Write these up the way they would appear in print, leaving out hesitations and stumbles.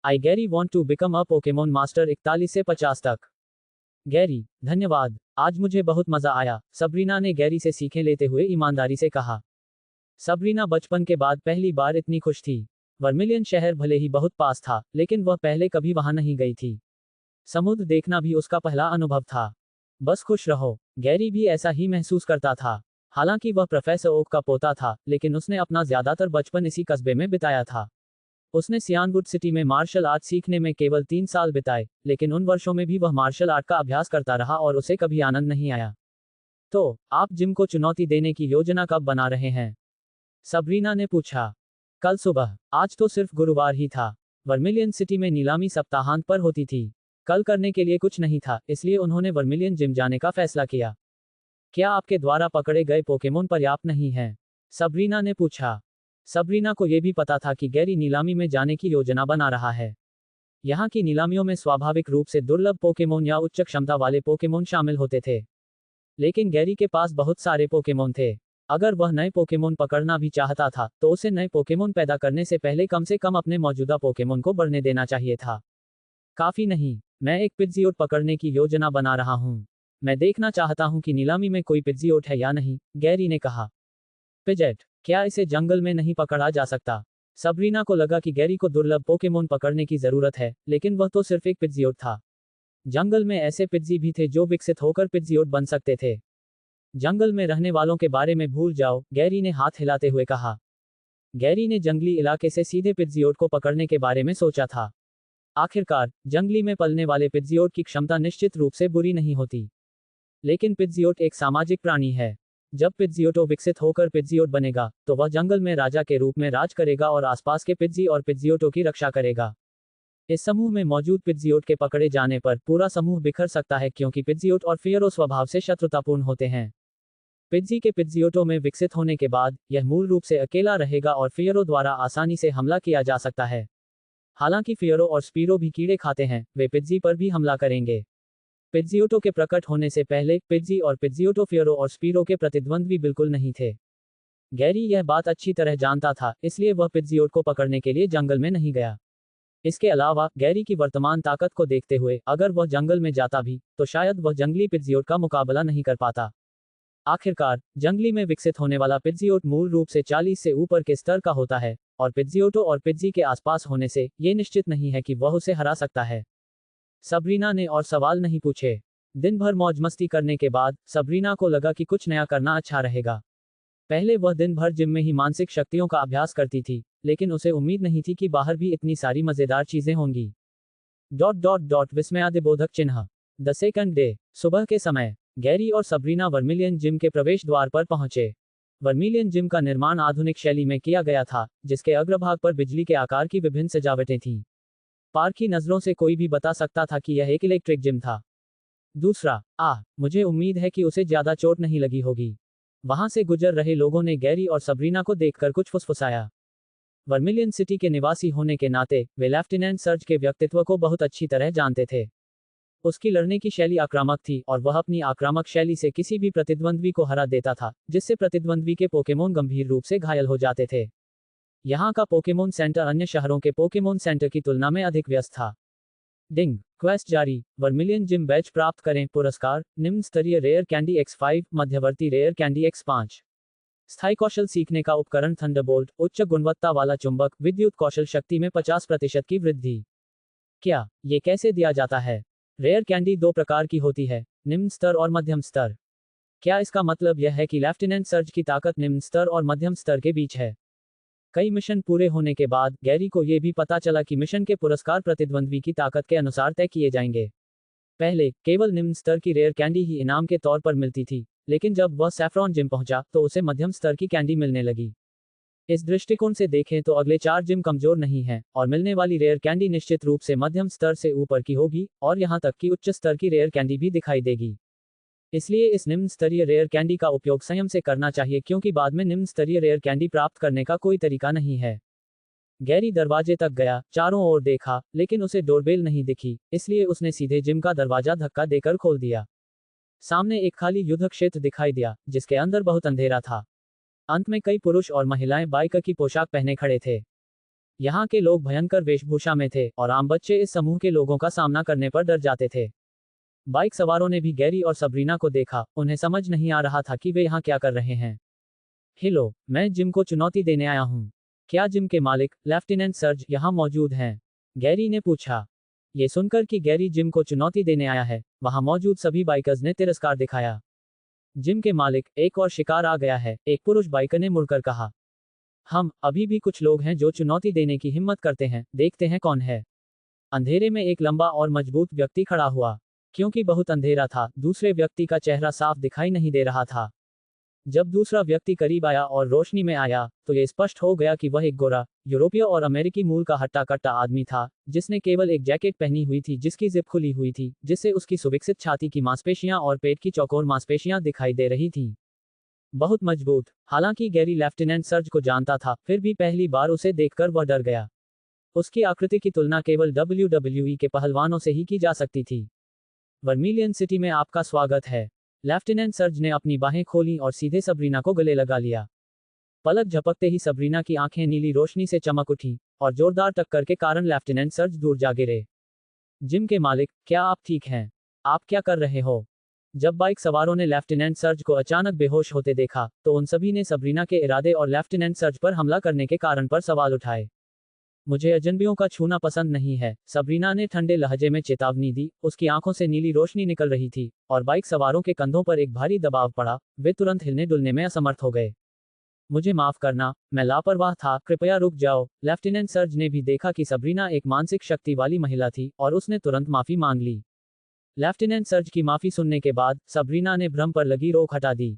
I Gary want to become a Pokemon master 41 से 50 तक। Gary, धन्यवाद, आज मुझे बहुत मजा आया, सबरीना ने गैरी से सीखें लेते हुए ईमानदारी से कहा। सबरीना बचपन के बाद पहली बार इतनी खुश थी। वर्मिलियन शहर भले ही बहुत पास था, लेकिन वह पहले कभी वहां नहीं गई थी। समुद्र देखना भी उसका पहला अनुभव था। बस खुश रहो। गैरी भी ऐसा ही महसूस करता था। हालांकि वह प्रोफेसर ओक का पोता था, लेकिन उसने अपना ज्यादातर बचपन इसी कस्बे में बिताया था। उसने सियानवुड सिटी में मार्शल आर्ट सीखने में केवल 3 साल बिताए, लेकिन उन वर्षों में भी वह मार्शल आर्ट का अभ्यास करता रहा और उसे कभी आनंद नहीं आया। तो, आप जिम को चुनौती देने की योजना कब बना रहे हैं? सबरीना ने पूछा। कल सुबह, आज तो सिर्फ गुरुवार ही था। वर्मिलियन सिटी में नीलामी सप्ताहांत पर होती थी। कल करने के लिए कुछ नहीं था, इसलिए उन्होंने वर्मिलियन जिम जाने का फैसला किया। क्या आपके द्वारा पकड़े गए पोकेमोन पर्याप्त नहीं हैं? सबरीना ने पूछा। सबरीना को यह भी पता था कि गैरी नीलामी में जाने की योजना बना रहा है। यहाँ की नीलामियों में स्वाभाविक रूप से दुर्लभ पोकेमोन या उच्च क्षमता वाले पोकेमोन शामिल होते थे। लेकिन गैरी के पास बहुत सारे पोकेमोन थे। अगर वह नए पोकेमोन पकड़ना भी चाहता था, तो उसे नए पोकेमोन पैदा करने से कम अपने मौजूदा पोकेमोन को बढ़ने देना चाहिए था। काफी नहीं, मैं एक पिज्जियोट पकड़ने की योजना बना रहा हूँ। मैं देखना चाहता हूँ कि नीलामी में कोई पिज्जियोट है या नहीं, गैरी ने कहा। पिजेट, क्या इसे जंगल में नहीं पकड़ा जा सकता? सबरीना को लगा कि गैरी को दुर्लभ पोकेमोन पकड़ने की जरूरत है, लेकिन वह तो सिर्फ एक पिज्जियोट था। जंगल में ऐसे पिज्जी भी थे जो विकसित होकर पिज्जियोट बन सकते थे। जंगल में रहने वालों के बारे में भूल जाओ, गैरी ने हाथ हिलाते हुए कहा। गैरी ने जंगली इलाके से सीधे पिज्जियोट को पकड़ने के बारे में सोचा था। आखिरकार, जंगली में पलने वाले पिज्जियोट की क्षमता निश्चित रूप से बुरी नहीं होती। लेकिन पिज्जियोट एक सामाजिक प्राणी है। जब पिज्जियोटो विकसित होकर पिज्जियोट बनेगा, तो वह जंगल में राजा के रूप में राज करेगा और आसपास के पिज्जी और पिज्जियोटो की रक्षा करेगा। इस समूह में मौजूद पिज्जियोट के पकड़े जाने पर पूरा समूह बिखर सकता है, क्योंकि पिज्जियोट और फियरो स्वभाव से शत्रुतापूर्ण होते हैं। पिज्जी के पिज्जियोटो में विकसित होने के बाद, यह मूल रूप से अकेला रहेगा और फियरो द्वारा आसानी से हमला किया जा सकता है। हालांकि फियरो और स्पीरो भी कीड़े खाते हैं, वे पिज्जी पर भी हमला करेंगे। पिज्जियोटो के प्रकट होने से पहले, पिज्जी और पिज्जियोटो फियरो और स्पीरो के प्रतिद्वंद्वी बिल्कुल नहीं थे। गैरी यह बात अच्छी तरह जानता था, इसलिए वह पिज्जियोट को पकड़ने के लिए जंगल में नहीं गया। इसके अलावा, गैरी की वर्तमान ताकत को देखते हुए, अगर वह जंगल में जाता भी, तो शायद वह जंगली पिज्जियोट का मुकाबला नहीं कर पाता। आखिरकार, जंगली में विकसित होने वाला पिज्जियोट मूल रूप से 40 से ऊपर के स्तर का होता है, और पिज्जियोटो और पिज्जी के आसपास होने से, ये निश्चित नहीं है कि वह उसे हरा सकता है। सबरीना ने और सवाल नहीं पूछे। दिन भर मौज मस्ती करने के बाद, सबरीना को लगा कि कुछ नया करना अच्छा रहेगा। पहले वह दिन भर जिम में ही मानसिक शक्तियों का अभ्यास करती थी, लेकिन उसे उम्मीद नहीं थी कि बाहर भी इतनी सारी मजेदार चीजें होंगी। विस्मयादिबोधक चिन्ह। द सेकंड डे, सुबह के समय, गैरी और सबरीना वर्मिलियन जिम के प्रवेश द्वार पर पहुंचे। वर्मिलियन जिम का निर्माण आधुनिक शैली में किया गया था, जिसके अग्रभाग पर बिजली के आकार की विभिन्न सजावटें थीं। पारखी नजरों से कोई भी बता सकता था कि यह एक इलेक्ट्रिक जिम था। दूसरा, मुझे उम्मीद है कि उसे ज्यादा चोट नहीं लगी होगी। वहां से गुजर रहे लोगों ने गैरी और सबरीना को देखकर कुछ फुसफुसाया। वर्मिलियन सिटी के निवासी होने के नाते, वे लेफ्टिनेंट सर्ज के व्यक्तित्व को बहुत अच्छी तरह जानते थे। उसकी लड़ने की शैली आक्रामक थी, और वह अपनी आक्रामक शैली से किसी भी प्रतिद्वंद्वी को हरा देता था, जिससे प्रतिद्वंद्वी के पोकेमोन गंभीर रूप से घायल हो जाते थे। यहाँ का पोकेमोन सेंटर अन्य शहरों के पोकेमोन सेंटर की तुलना में अधिक व्यस्त था। डिंग, क्वेस्ट जारी, वर्मिलियन जिम बैच प्राप्त करें। पुरस्कार, निम्न स्तरीय रेयर कैंडी X5, मध्यवर्ती रेयर कैंडी X5। स्थायी कौशल सीखने का उपकरण थंडरबोल्ट, उच्च गुणवत्ता वाला चुंबक, विद्युत कौशल शक्ति में 50% की वृद्धि। क्या, ये कैसे दिया जाता है? रेयर कैंडी 2 प्रकार की होती है, निम्न स्तर और मध्यम स्तर। क्या इसका मतलब यह है कि लेफ्टिनेंट सर्ज की ताकत निम्न स्तर और मध्यम स्तर के बीच है? कई मिशन पूरे होने के बाद, गैरी को यह भी पता चला कि मिशन के पुरस्कार प्रतिद्वंद्वी की ताकत के अनुसार तय किए जाएंगे। पहले, केवल निम्न स्तर की रेयर कैंडी ही इनाम के तौर पर मिलती थी, लेकिन जब वह सैफ्रॉन जिम पहुंचा, तो उसे मध्यम स्तर की कैंडी मिलने लगी। इस दृष्टिकोण से देखें तो अगले 4 जिम कमजोर नहीं हैं, और मिलने वाली रेयर कैंडी निश्चित रूप से मध्यम स्तर से ऊपर की होगी, और यहां तक कि उच्च स्तर की रेयर कैंडी भी दिखाई देगी। इसलिए इस निम्न स्तरीय रेयर कैंडी का उपयोग संयम से करना चाहिए, क्योंकि बाद में निम्न स्तरीय रेयर कैंडी प्राप्त करने का कोई तरीका नहीं है। गैरी दरवाजे तक गया, चारों ओर देखा, लेकिन उसे डोरबेल नहीं दिखी, इसलिए उसने सीधे जिम का दरवाजा धक्का देकर खोल दिया। सामने एक खाली युद्ध क्षेत्र दिखाई दिया, जिसके अंदर बहुत अंधेरा था। अंत में कई पुरुष और महिलाएं बाइकर की पोशाक पहने खड़े थे। यहाँ के लोग भयंकर वेशभूषा में थे और आम बच्चे इस समूह के लोगों का सामना करने पर डर जाते थे। बाइक सवारों ने भी गैरी और सबरीना को देखा, उन्हें समझ नहीं आ रहा था कि वे यहाँ क्या कर रहे हैं। हेलो, मैं जिम को चुनौती देने आया हूँ। क्या जिम के मालिक, लेफ्टिनेंट सर्ज, यहाँ मौजूद हैं? गैरी ने पूछा। ये सुनकर कि गैरी जिम को चुनौती देने आया है, वहाँ मौजूद सभी बाइकर्स ने तिरस्कार दिखाया। जिम के मालिक, एक और शिकार आ गया है, एक पुरुष बाइकर ने मुड़कर कहा। हम अभी भी कुछ लोग हैं जो चुनौती देने की हिम्मत करते हैं, देखते हैं कौन है। अंधेरे में एक लंबा और मजबूत व्यक्ति खड़ा हुआ। क्योंकि बहुत अंधेरा था, दूसरे व्यक्ति का चेहरा साफ दिखाई नहीं दे रहा था। जब दूसरा व्यक्ति करीब आया और रोशनी में आया, तो यह स्पष्ट हो गया कि वह एक गोरा, यूरोपीय और अमेरिकी मूल का हट्टा कट्टा आदमी था, जिसने केवल एक जैकेट पहनी हुई थी जिसकी जिप खुली हुई थी, जिससे उसकी सुविकसित छाती की मांसपेशियां और पेट की चौकोर मांसपेशियां दिखाई दे रही थीं। बहुत मजबूत। हालांकि गैरी लेफ्टिनेंट सर्ज को जानता था, फिर भी पहली बार उसे देखकर वह डर गया। उसकी आकृति की तुलना केवल WWE के पहलवानों से ही की जा सकती थी। वर्मिलियन सिटी में आपका स्वागत है। लेफ्टिनेंट सर्ज ने अपनी बाहें खोलीं और सीधे सबरीना को गले लगा लिया। पलक झपकते ही सबरीना की आंखें नीली रोशनी से चमक उठी और जोरदार टक्कर के कारण लेफ्टिनेंट सर्ज दूर जा गिरे। जिम के मालिक, क्या आप ठीक हैं? आप क्या कर रहे हो? जब बाइक सवारों ने लेफ्टिनेंट सर्ज को अचानक बेहोश होते देखा, तो उन सभी ने सबरीना के इरादे और लेफ्टिनेंट सर्ज पर हमला करने के कारण पर सवाल उठाए। मुझे अजनबियों का छूना पसंद नहीं है, सबरीना ने ठंडे लहजे में चेतावनी दी। उसकी आंखों से नीली रोशनी निकल रही थी और बाइक सवारों के कंधों पर एक भारी दबाव पड़ा, वे तुरंत हिलने डुलने में असमर्थ हो गए। मुझे माफ करना, मैं लापरवाह था, कृपया रुक जाओ। लेफ्टिनेंट सर्ज ने भी देखा कि सबरीना एक मानसिक शक्ति वाली महिला थी और उसने तुरंत माफी मांग ली। लेफ्टिनेंट सर्ज की माफी सुनने के बाद सबरीना ने भ्रम पर लगी रोक हटा दी।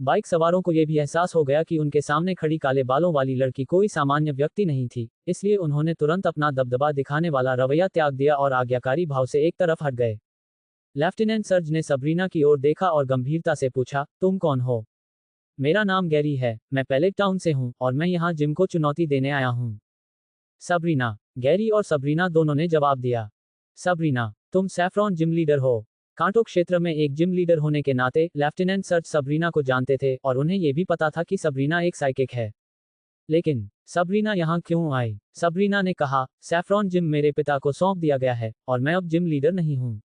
बाइक सवारों को यह भी एहसास हो गया कि उनके सामने खड़ी काले बालों वाली लड़की कोई सामान्य व्यक्ति नहीं थी, इसलिए उन्होंने तुरंत अपना दबदबा दिखाने वाला रवैया त्याग दिया और आज्ञाकारी भाव से एक तरफ हट गए। लेफ्टिनेंट सर्ज ने सबरीना की ओर देखा और गंभीरता से पूछा, तुम कौन हो? मेरा नाम गैरी है, मैं पैलेट टाउन से हूँ और मैं यहाँ जिम को चुनौती देने आया हूँ। सबरीना। गैरी और सबरीना दोनों ने जवाब दिया। सबरीना, तुम सैफ्रॉन जिम लीडर हो। कांटो क्षेत्र में एक जिम लीडर होने के नाते लेफ्टिनेंट सर्ज सबरीना को जानते थे और उन्हें यह भी पता था कि सबरीना एक साइकिक है। लेकिन सबरीना यहाँ क्यों आई? सबरीना ने कहा, सैफ्रॉन जिम मेरे पिता को सौंप दिया गया है और मैं अब जिम लीडर नहीं हूँ।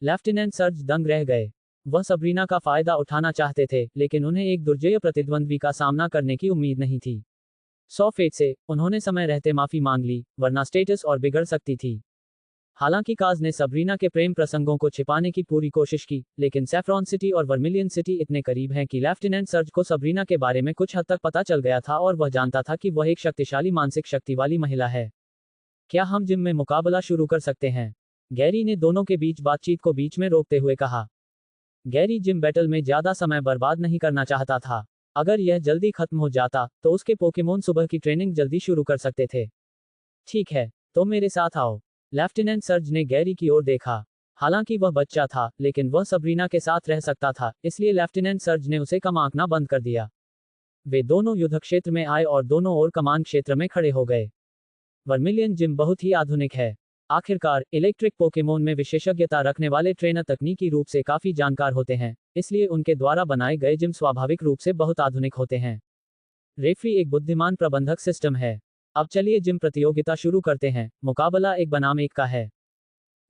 लेफ्टिनेंट सर्ज दंग रह गए। वह सबरीना का फायदा उठाना चाहते थे, लेकिन उन्हें एक दुर्जेय प्रतिद्वंद्वी का सामना करने की उम्मीद नहीं थी। 100 फीट से उन्होंने समय रहते माफी मांग ली, वरना स्टेटस और बिगड़ सकती थी। हालांकि काज ने सबरीना के प्रेम प्रसंगों को छिपाने की पूरी कोशिश की, लेकिन सैफ्रॉन सिटी और वर्मिलियन सिटी इतने करीब हैं कि लेफ्टिनेंट सर्ज को सबरीना के बारे में कुछ हद तक पता चल गया था और वह जानता था कि वह एक शक्तिशाली मानसिक शक्ति वाली महिला है। क्या हम जिम में मुकाबला शुरू कर सकते हैं? गैरी ने दोनों के बीच बातचीत को बीच में रोकते हुए कहा। गैरी जिम बैटल में ज्यादा समय बर्बाद नहीं करना चाहता था। अगर यह जल्दी खत्म हो जाता, तो उसके पोकेमोन सुबह की ट्रेनिंग जल्दी शुरू कर सकते थे। ठीक है, तो मेरे साथ आओ। लेफ्टिनेंट सर्ज ने गैरी की ओर देखा। हालांकि वह बच्चा था, लेकिन वह सबरीना के साथ रह सकता था, इसलिए लेफ्टिनेंट सर्ज ने उसे कम आंकना बंद कर दिया। वे दोनों युद्ध क्षेत्र में आए और दोनों ओर कमान क्षेत्र में खड़े हो गए। वर्मिलियन जिम बहुत ही आधुनिक है। आखिरकार, इलेक्ट्रिक पोकेमोन में विशेषज्ञता रखने वाले ट्रेनर तकनीकी रूप से काफी जानकार होते हैं, इसलिए उनके द्वारा बनाए गए जिम स्वाभाविक रूप से बहुत आधुनिक होते हैं। रेफरी एक बुद्धिमान प्रबंधक सिस्टम है। अब चलिए जिम प्रतियोगिता शुरू करते हैं। मुकाबला 1 बनाम 1 का है।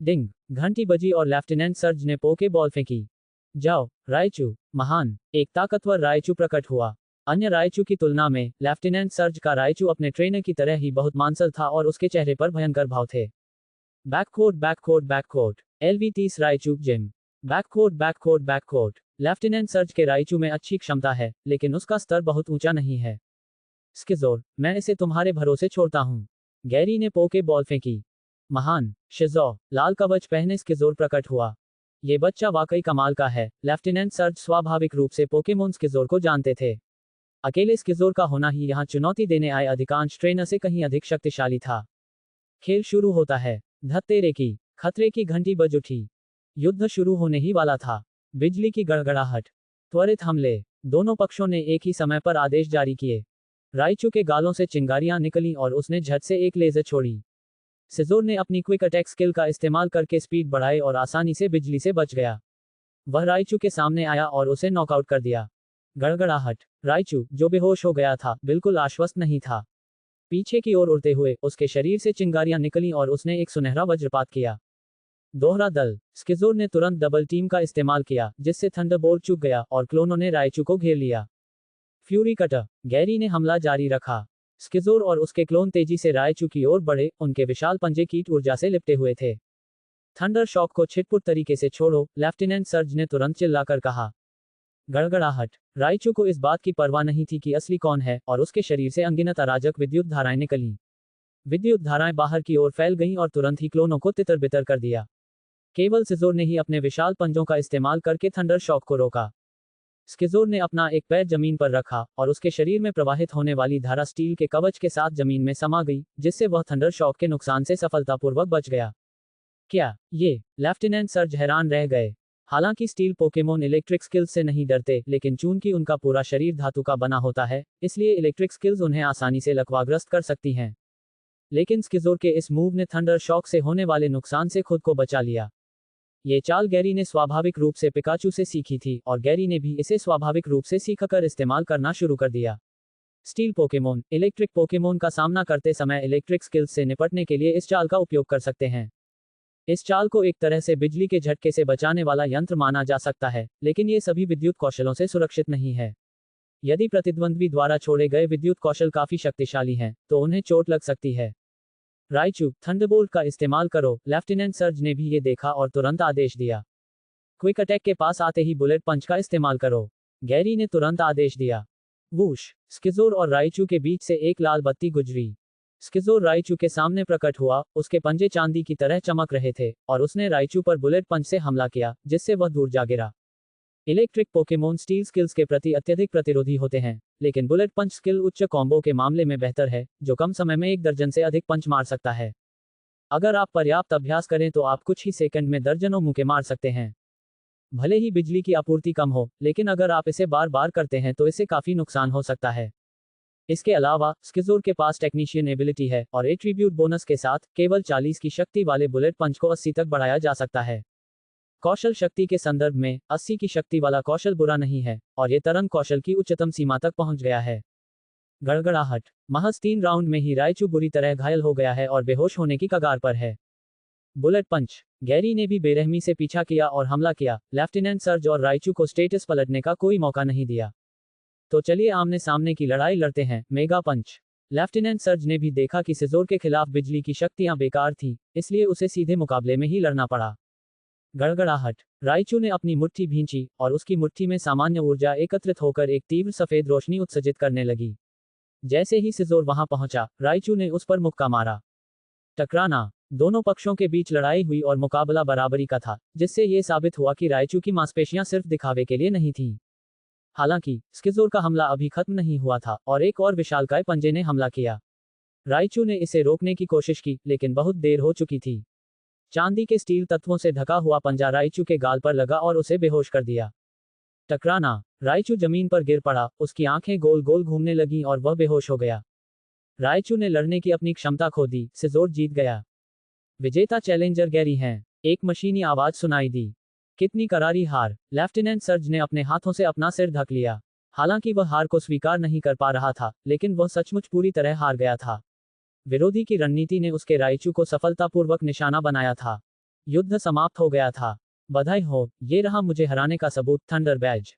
डिंग, घंटी बजी और लेफ्टिनेंट सर्ज ने पोके बॉल फेंकी। जाओ, रायचू। महान, एक ताकतवर रायचू प्रकट हुआ। अन्य रायचू की तुलना में लेफ्टिनेंट सर्ज का रायचू अपने ट्रेनर की तरह ही बहुत मांसल था और उसके चेहरे पर भयंकर भाव थे। बैककोर्ट बैककोर्ट बैककोर्ट। LV30 Raichu gym. बैककोर्ट बैककोर्ट बैककोर्ट। लेफ्टिनेंट सर्ज के रायचू में अच्छी क्षमता है, लेकिन उसका स्तर बहुत ऊंचा नहीं है। स्किज़ोर, मैं इसे तुम्हारे भरोसे छोड़ता हूँ। गैरी ने पोके बॉल फेंकी। महान, शिज़ो, लाल कवच पहने स्किज़ोर प्रकट हुआ। ये बच्चा वाकई कमाल का है। लेफ्टिनेंट सर्ज स्वाभाविक रूप से पोकेमोन स्किज़ोर को जानते थे। अकेले स्किज़ोर का होना ही यहाँ चुनौती देने आए अधिकांश ट्रेनर से कहीं अधिक शक्तिशाली था। खेल शुरू होता है। धत्तेरे की, खतरे की घंटी बज उठी। युद्ध शुरू होने ही वाला था। बिजली की गड़गड़ाहट, त्वरित हमले। दोनों पक्षों ने एक ही समय पर आदेश जारी किए। रायचू के गालों से चिंगारियां निकलीं और उसने झट से एक लेजर छोड़ी। सिज़ोर ने अपनी क्विक अटैक स्किल का इस्तेमाल करके स्पीड बढ़ाई और आसानी से बिजली से बच गया। वह रायचू के सामने आया और उसे नॉकआउट कर दिया। गड़गड़ाहट। रायचू, जो बेहोश हो गया था, बिल्कुल आश्वस्त नहीं था। पीछे की ओर उड़ते हुए उसके शरीर से चिंगारियां निकली और उसने एक सुनहरा वज्रपात किया। दोहरा दल। स्किज़ोर ने तुरंत डबल टीम का इस्तेमाल किया, जिससे थंडरबोल्ट चूक गया और क्लोनों ने रायचू को घेर लिया। Fury cutter. गैरी ने हमला जारी रखा। स्किज़ोर और उसके क्लोन तेजी से रायचू की ओर बढ़े, उनके विशाल पंजे कीट ऊर्जा से लिपटे हुए थे। थंडर शॉक को छिटपुट तरीके से छोड़ो, लेफ्टिनेंट सर्ज ने तुरंत चिल्लाकर कहा। गड़गड़ाहट। रायचू को इस बात की परवाह नहीं थी कि असली कौन है, और उसके शरीर से अनगिनत अराजक विद्युत धाराएं निकलीं। विद्युत धाराएं बाहर की ओर फैल गईं और तुरंत ही क्लोनों को तितर-बितर कर दिया। केवल स्किज़ोर ने ही अपने विशाल पंजों का इस्तेमाल करके थंडर शॉक को रोका। स्किज़ोर ने अपना एक पैर जमीन पर रखा और उसके शरीर में प्रवाहित होने वाली धारा स्टील के कवच के साथ जमीन में समा गई, जिससे वह थंडर शॉक के नुकसान से सफलतापूर्वक बच गया। क्या ये? लेफ्टिनेंट सर्ज हैरान रह गए। हालांकि स्टील पोकेमोन इलेक्ट्रिक स्किल्स से नहीं डरते, लेकिन चूंकि उनका पूरा शरीर धातु का बना होता है, इसलिए इलेक्ट्रिक स्किल्स उन्हें आसानी से लकवाग्रस्त कर सकती हैं। लेकिन स्किज़ोर के इस मूव ने थंडर शॉक से होने वाले नुकसान से खुद को बचा लिया। ये चाल गैरी ने स्वाभाविक रूप से पिकाचू से सीखी थी, और गैरी ने भी इसे स्वाभाविक रूप से सीखकर इस्तेमाल करना शुरू कर दिया। स्टील पोकेमोन इलेक्ट्रिक पोकेमोन का सामना करते समय इलेक्ट्रिक स्किल्स से निपटने के लिए इस चाल का उपयोग कर सकते हैं। इस चाल को एक तरह से बिजली के झटके से बचाने वाला यंत्र माना जा सकता है, लेकिन ये सभी विद्युत कौशलों से सुरक्षित नहीं है। यदि प्रतिद्वंद्वी द्वारा छोड़े गए विद्युत कौशल काफी शक्तिशाली हैं, तो उन्हें चोट लग सकती है। रायचू, थंडरबोल्ट का इस्तेमाल करो। लेफ्टिनेंट सर्ज ने भी ये देखा और तुरंत आदेश दिया। क्विक अटैक के पास आते ही बुलेट पंच का इस्तेमाल करो। गैरी ने तुरंत आदेश दिया। वूश। स्किज़ोर और रायचू के बीच से एक लाल बत्ती गुजरी। स्किज़ोर रायचू के सामने प्रकट हुआ, उसके पंजे चांदी की तरह चमक रहे थे, और उसने रायचू पर बुलेट पंच से हमला किया, जिससे वह दूर जा गिरा। इलेक्ट्रिक पोकेमोन स्टील स्किल्स के प्रति अत्यधिक प्रतिरोधी होते हैं, लेकिन बुलेट पंच स्किल उच्च कॉम्बो के मामले में बेहतर है, जो कम समय में 1 दर्जन से अधिक पंच मार सकता है। अगर आप पर्याप्त अभ्यास करें तो आप कुछ ही सेकंड में दर्जनों मुक्के मार सकते हैं। भले ही बिजली की आपूर्ति कम हो, लेकिन अगर आप इसे बार बार करते हैं तो इससे काफी नुकसान हो सकता है। इसके अलावा स्किज़ोर के पास टेक्नीशियन एबिलिटी है, और एट्रीब्यूट बोनस के साथ केवल 40 की शक्ति वाले बुलेट पंच को 80 तक बढ़ाया जा सकता है। कौशल शक्ति के संदर्भ में 80 की शक्ति वाला कौशल बुरा नहीं है, और ये तरंग कौशल की उच्चतम सीमा तक पहुंच गया है। गड़गड़ाहट। महज 3 राउंड में ही रायचू बुरी तरह घायल हो गया है और बेहोश होने की कगार पर है। बुलेट पंच। गैरी ने भी बेरहमी से पीछा किया और हमला किया। लेफ्टिनेंट सर्ज और रायचू को स्टेटस पलटने का कोई मौका नहीं दिया। तो चलिए आमने सामने की लड़ाई लड़ते हैं। मेगा पंच। लेफ्टिनेंट सर्ज ने भी देखा कि स्किज़ोर के खिलाफ बिजली की शक्तियां बेकार थीं, इसलिए उसे सीधे मुकाबले में ही लड़ना पड़ा। गड़गड़ाहट। रायचू ने अपनी मुट्ठी भींची, और उसकी मुट्ठी में सामान्य ऊर्जा एकत्रित होकर एक तीव्र सफेद रोशनी उत्सर्जित करने लगी। जैसे ही स्किज़ोर वहां पहुंचा, रायचू ने उस पर मुक्का मारा। टकराना। दोनों पक्षों के बीच लड़ाई हुई और मुकाबला बराबरी का था, जिससे ये साबित हुआ कि रायचू की मांसपेशियां सिर्फ दिखावे के लिए नहीं थीं। हालांकि स्किज़ोर का हमला अभी खत्म नहीं हुआ था, और एक और विशालकाय पंजे ने हमला किया। रायचू ने इसे रोकने की कोशिश की, लेकिन बहुत देर हो चुकी थी। चांदी के स्टील तत्वों से ढका हुआ पंजा रायचू के गाल पर लगा और उसे बेहोश कर दिया। टकराना। रायचू जमीन पर गिर पड़ा, उसकी आंखें गोल गोल घूमने लगीं और वह बेहोश हो गया। रायचू ने लड़ने की अपनी क्षमता खो दी। स्किज़ोर जीत गया। विजेता चैलेंजर गैरी हैं। एक मशीनी आवाज सुनाई दी। कितनी करारी हार। लेफ्टिनेंट सर्ज ने अपने हाथों से अपना सिर ढक लिया। हालांकि वह हार को स्वीकार नहीं कर पा रहा था, लेकिन वह सचमुच पूरी तरह हार गया था। विरोधी की रणनीति ने उसके रायचू को सफलतापूर्वक निशाना बनाया था। युद्ध समाप्त हो गया था। बधाई हो, ये रहा मुझे हराने का सबूत, थंडर बैज।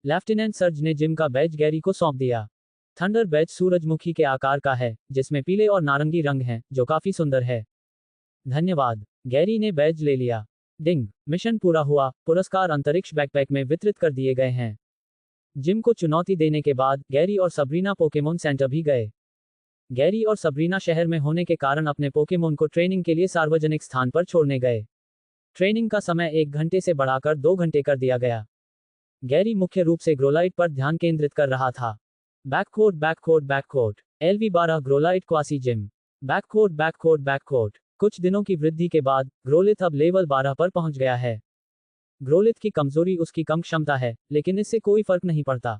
लेफ्टिनेंट सर्ज ने जिम का बैज गैरी को सौंप दिया। थंडर बैज सूरजमुखी के आकार का है, जिसमें पीले और नारंगी रंग हैं, जो काफी सुंदर है। धन्यवाद। गैरी ने बैज ले लिया। डिंग। मिशन पूरा हुआ। पुरस्कार अंतरिक्ष बैकपैक में वितरित कर दिए गए हैं। जिम को चुनौती देने के बाद गैरी और सबरीना पोकेमोन सेंटर भी गए। गैरी और सबरीना शहर में होने के कारण अपने पोकेमोन को ट्रेनिंग के लिए सार्वजनिक स्थान पर छोड़ने गए। ट्रेनिंग का समय 1 घंटे से बढ़ाकर 2 घंटे कर दिया गया। गैरी मुख्य रूप से ग्रोलाइट पर ध्यान केंद्रित कर रहा था। बैककोट LV12 ग्रोलाइट क्वासी जिम। बैककोट। कुछ दिनों की वृद्धि के बाद ग्रोलिथ अब लेवल 12 पर पहुंच गया है। ग्रोलिथ की कमजोरी उसकी कम क्षमता है, लेकिन इससे कोई फर्क नहीं पड़ता।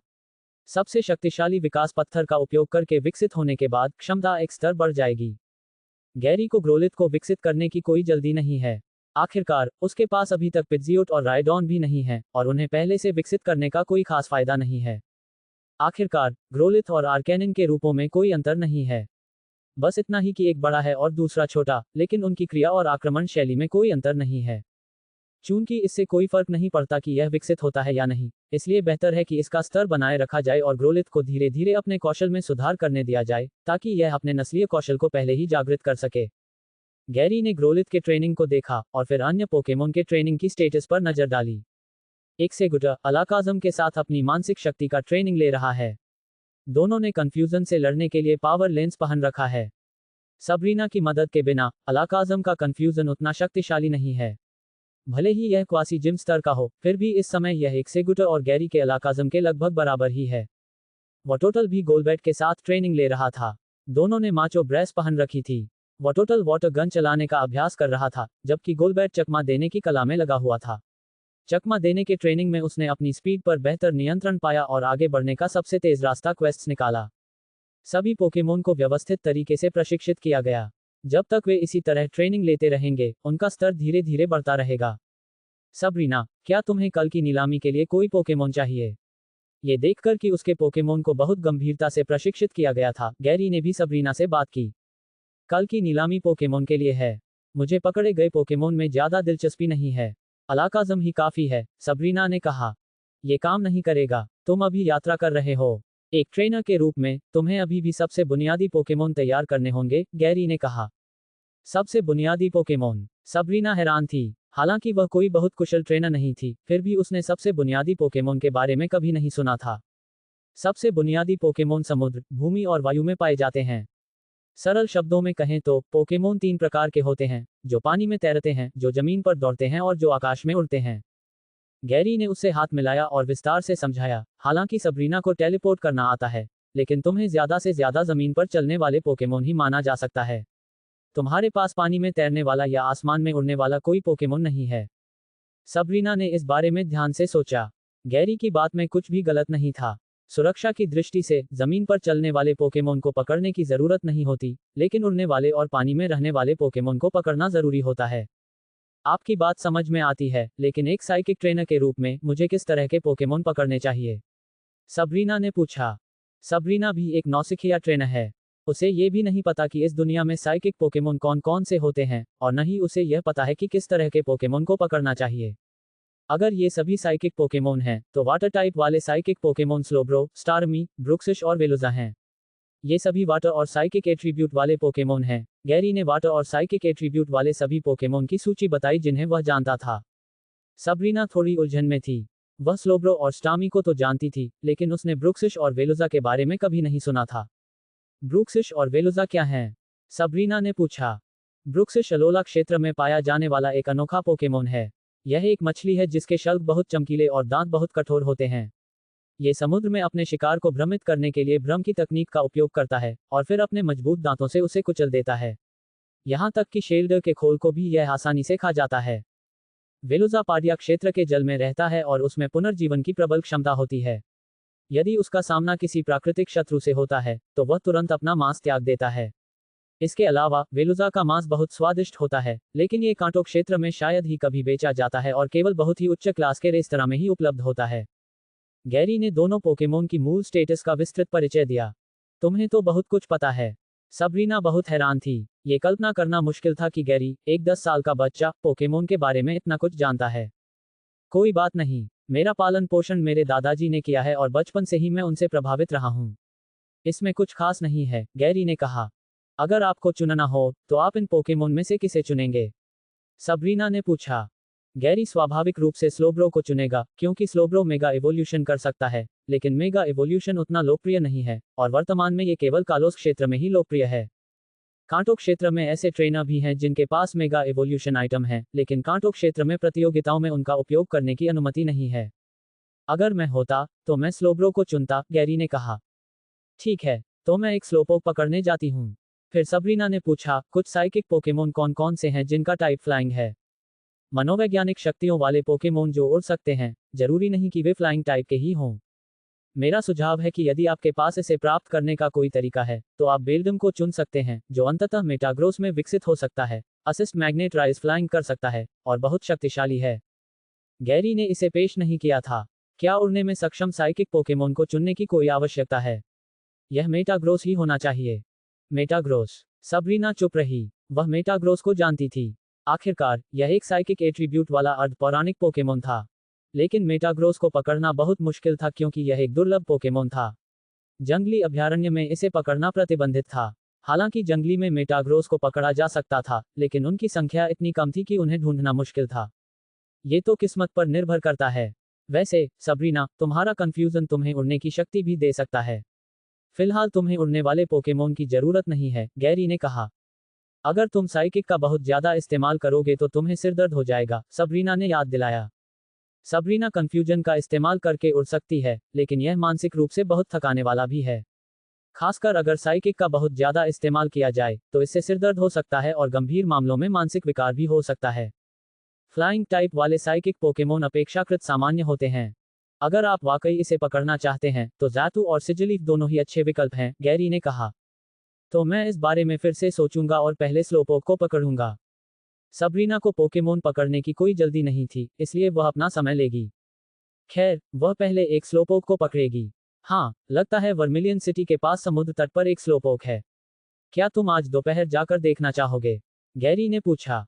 सबसे शक्तिशाली विकास पत्थर का उपयोग करके विकसित होने के बाद क्षमता एक स्तर बढ़ जाएगी। गैरी को ग्रोलिथ को विकसित करने की कोई जल्दी नहीं है। आखिरकार, उसके पास अभी तक पिट्जियोट और रायडॉन भी नहीं है, और उन्हें पहले से विकसित करने का कोई खास फायदा नहीं है। आखिरकार, ग्रोलिथ और आर्कैनिन के रूपों में कोई अंतर नहीं है। बस इतना ही कि एक बड़ा है और दूसरा छोटा, लेकिन उनकी क्रिया और आक्रमण शैली में कोई अंतर नहीं है। चूंकि इससे कोई फर्क नहीं पड़ता कि यह विकसित होता है या नहीं, इसलिए बेहतर है कि इसका स्तर बनाए रखा जाए और ग्रोलिथ को धीरे धीरे अपने कौशल में सुधार करने दिया जाए, ताकि यह अपने नस्लीय कौशल को पहले ही जागृत कर सके। गैरी ने ग्रोलिथ के ट्रेनिंग को देखा और फिर अन्य पोकेमोन के ट्रेनिंग की स्टेटस पर नजर डाली। एक्सेगुटर अलाकाज़म के साथ अपनी मानसिक शक्ति का ट्रेनिंग ले रहा है। दोनों ने कंफ्यूजन से लड़ने के लिए पावर लेंस पहन रखा है। सबरीना की मदद के बिना अलाकाज़म का कंफ्यूजन उतना शक्तिशाली नहीं है। भले ही यह क्वासी जिम स्तर का हो, फिर भी इस समय यह एक्सेगुटर और गैरी के अलाकाज़म के लगभग बराबर ही है। वटोटल भी गोलबैट के साथ ट्रेनिंग ले रहा था। दोनों ने माचो ब्रेस पहन रखी थी। वटोटल वाटर गन चलाने का अभ्यास कर रहा था, जबकि गोलबैट चकमा देने की कला में लगा हुआ था। चकमा देने के ट्रेनिंग में उसने अपनी स्पीड पर बेहतर नियंत्रण पाया और आगे बढ़ने का सबसे तेज रास्ता क्वेस्ट्स निकाला। सभी पोकेमोन को व्यवस्थित तरीके से प्रशिक्षित किया गया। जब तक वे इसी तरह ट्रेनिंग लेते रहेंगे, उनका स्तर धीरे धीरे बढ़ता रहेगा। सबरीना, क्या तुम्हें कल की नीलामी के लिए कोई पोकेमोन चाहिए? ये देखकर कि उसके पोकेमोन को बहुत गंभीरता से प्रशिक्षित किया गया था, गैरी ने भी सबरीना से बात की। कल की नीलामी पोकेमोन के लिए है। मुझे पकड़े गए पोकेमोन में ज्यादा दिलचस्पी नहीं है। अलाकाज़म ही काफी है, सबरीना ने कहा। ये काम नहीं करेगा। तुम अभी यात्रा कर रहे हो। एक ट्रेनर के रूप में तुम्हें अभी भी सबसे बुनियादी पोकेमोन तैयार करने होंगे, गैरी ने कहा। सबसे बुनियादी पोकेमोन? सबरीना हैरान थी। हालांकि वह कोई बहुत कुशल ट्रेनर नहीं थी, फिर भी उसने सबसे बुनियादी पोकेमोन के बारे में कभी नहीं सुना था। सबसे बुनियादी पोकेमोन समुद्र, भूमि और वायु में पाए जाते हैं। सरल शब्दों में कहें तो पोकेमोन 3 प्रकार के होते हैं, जो पानी में तैरते हैं, जो जमीन पर दौड़ते हैं और जो आकाश में उड़ते हैं। गैरी ने उससे हाथ मिलाया और विस्तार से समझाया। हालांकि सबरीना को टेलीपोर्ट करना आता है, लेकिन तुम्हें ज्यादा से ज्यादा जमीन पर चलने वाले पोकेमोन ही माना जा सकता है। तुम्हारे पास पानी में तैरने वाला या आसमान में उड़ने वाला कोई पोकेमोन नहीं है। सबरीना ने इस बारे में ध्यान से सोचा। गैरी की बात में कुछ भी गलत नहीं था। सुरक्षा की दृष्टि से जमीन पर चलने वाले पोकेमोन को पकड़ने की जरूरत नहीं होती, लेकिन उड़ने वाले और पानी में रहने वाले पोकेमोन को पकड़ना जरूरी होता है। आपकी बात समझ में आती है, लेकिन एक साइकिक ट्रेनर के रूप में मुझे किस तरह के पोकेमोन पकड़ने चाहिए? सबरीना ने पूछा। सबरीना भी एक नौसिखिया ट्रेनर है। उसे ये भी नहीं पता कि इस दुनिया में साइकिक पोकेमोन कौन कौन से होते हैं, और न ही उसे यह पता है कि किस तरह के पोकेमोन को पकड़ना चाहिए। अगर ये सभी साइकिक पोकेमोन हैं, तो वाटर टाइप वाले साइकिक पोकेमोन स्लोब्रो, स्टारमी, ब्रुक्सिश और वेलुजा हैं। ये सभी वाटर और साइकिक एट्रीब्यूट वाले पोकेमोन हैं। गैरी ने वाटर और साइकिक एट्रीब्यूट वाले सभी पोकेमोन की सूची बताई जिन्हें वह जानता था। सबरीना थोड़ी उलझन में थी। वह स्लोब्रो और स्टामी को तो जानती थी, लेकिन उसने ब्रुक्सिश और वेलुजा के बारे में कभी नहीं सुना था। ब्रुक्सिश और वेलुजा क्या हैं? सबरीना ने पूछा। ब्रुक्सिश अलोला क्षेत्र में पाया जाने वाला एक अनोखा पोकेमोन है। यह एक मछली है जिसके शल्क बहुत चमकीले और दांत बहुत कठोर होते हैं। ये समुद्र में अपने शिकार को भ्रमित करने के लिए भ्रम की तकनीक का उपयोग करता है, और फिर अपने मजबूत दांतों से उसे कुचल देता है। यहाँ तक कि शेल्डर के खोल को भी यह आसानी से खा जाता है। वेलुजा पाडिया क्षेत्र के जल में रहता है और उसमें पुनर्जीवन की प्रबल क्षमता होती है। यदि उसका सामना किसी प्राकृतिक शत्रु से होता है, तो वह तुरंत अपना मांस त्याग देता है। इसके अलावा वेलुजा का मांस बहुत स्वादिष्ट होता है, लेकिन ये कांटो क्षेत्र में शायद ही कभी बेचा जाता है और केवल बहुत ही उच्च क्लास के रेस्तरां में ही उपलब्ध होता है। गैरी ने दोनों पोकेमोन की मूल स्टेटस का विस्तृत परिचय दिया। तुम्हें तो बहुत कुछ पता है। सबरीना बहुत हैरान थी। ये कल्पना करना मुश्किल था कि गैरी, एक 10 साल का बच्चा, पोकेमोन के बारे में इतना कुछ जानता है। कोई बात नहीं, मेरा पालन पोषण मेरे दादाजी ने किया है और बचपन से ही मैं उनसे प्रभावित रहा हूँ। इसमें कुछ खास नहीं है, गैरी ने कहा। अगर आपको चुनना हो, तो आप इन पोकेमोन में से किसे चुनेंगे? सबरीना ने पूछा। गैरी स्वाभाविक रूप से स्लोब्रो को चुनेगा, क्योंकि स्लोब्रो मेगा एवोल्यूशन कर सकता है, लेकिन मेगा एवोल्यूशन उतना लोकप्रिय नहीं है, और वर्तमान में ये केवल कालोस क्षेत्र में ही लोकप्रिय है। कांटो क्षेत्र में ऐसे ट्रेनर भी हैं जिनके पास मेगा एवोल्यूशन आइटम है, लेकिन कांटो क्षेत्र में प्रतियोगिताओं में उनका उपयोग करने की अनुमति नहीं है। अगर मैं होता, तो मैं स्लोब्रो को चुनता, गैरी ने कहा। ठीक है, तो मैं एक स्लोपोक पकड़ने जाती हूँ। फिर सबरीना ने पूछा, कुछ साइकिक पोकेमोन कौन कौन से हैं जिनका टाइप फ्लाइंग है? मनोवैज्ञानिक शक्तियों वाले पोकेमोन जो उड़ सकते हैं, जरूरी नहीं कि वे फ्लाइंग टाइप के ही हों। मेरा सुझाव है कि यदि आपके पास इसे प्राप्त करने का कोई तरीका है, तो आप बेल्डम को चुन सकते हैं, जो अंततः मेटाग्रोस में विकसित हो सकता है, असिस्ट मैग्नेट राइज फ्लाइंग कर सकता है, और बहुत शक्तिशाली है। गैरी ने इसे पेश नहीं किया था। क्या उड़ने में सक्षम साइकिक पोकेमोन को चुनने की कोई आवश्यकता है? यह मेटाग्रोस ही होना चाहिए। मेटाग्रोस सबरीना चुप रही। वह मेटाग्रोस को जानती थी। आखिरकार यह एक साइकिक एट्रीब्यूट वाला अर्ध पौराणिक पोकेमोन था। लेकिन मेटाग्रोस को पकड़ना बहुत मुश्किल था क्योंकि यह एक दुर्लभ पोकेमोन था। जंगली अभयारण्य में इसे पकड़ना प्रतिबंधित था। हालांकि जंगली में मेटाग्रोस को पकड़ा जा सकता था, लेकिन उनकी संख्या इतनी कम थी कि उन्हें ढूंढना मुश्किल था। ये तो किस्मत पर निर्भर करता है। वैसे सबरीना, तुम्हारा कंफ्यूजन तुम्हें उड़ने की शक्ति भी दे सकता है। फिलहाल तुम्हें उड़ने वाले पोकेमोन की जरूरत नहीं है, गैरी ने कहा। अगर तुम साइकिक का बहुत ज्यादा इस्तेमाल करोगे तो तुम्हें सिरदर्द हो जाएगा, सबरीना ने याद दिलाया। सबरीना कंफ्यूजन का इस्तेमाल करके उड़ सकती है, लेकिन यह मानसिक रूप से बहुत थकाने वाला भी है। खासकर अगर साइकिक का बहुत ज्यादा इस्तेमाल किया जाए तो इससे सिरदर्द हो सकता है और गंभीर मामलों में मानसिक विकार भी हो सकता है। फ्लाइंग टाइप वाले साइकिक पोकेमोन अपेक्षाकृत सामान्य होते हैं। अगर आप वाकई इसे पकड़ना चाहते हैं तो ज़ातु और सिजिलीफ दोनों ही अच्छे विकल्प हैं, गैरी ने कहा। तो मैं इस बारे में फिर से सोचूंगा और पहले स्लोपोक को पकड़ूंगा। सबरीना को पोकेमोन पकड़ने की कोई जल्दी नहीं थी, इसलिए वह अपना समय लेगी। खैर, वह पहले एक स्लोपोक को पकड़ेगी। हाँ, लगता है वर्मिलियन सिटी के पास समुद्र तट पर एक स्लोपोक है। क्या तुम आज दोपहर जाकर देखना चाहोगे? गैरी ने पूछा।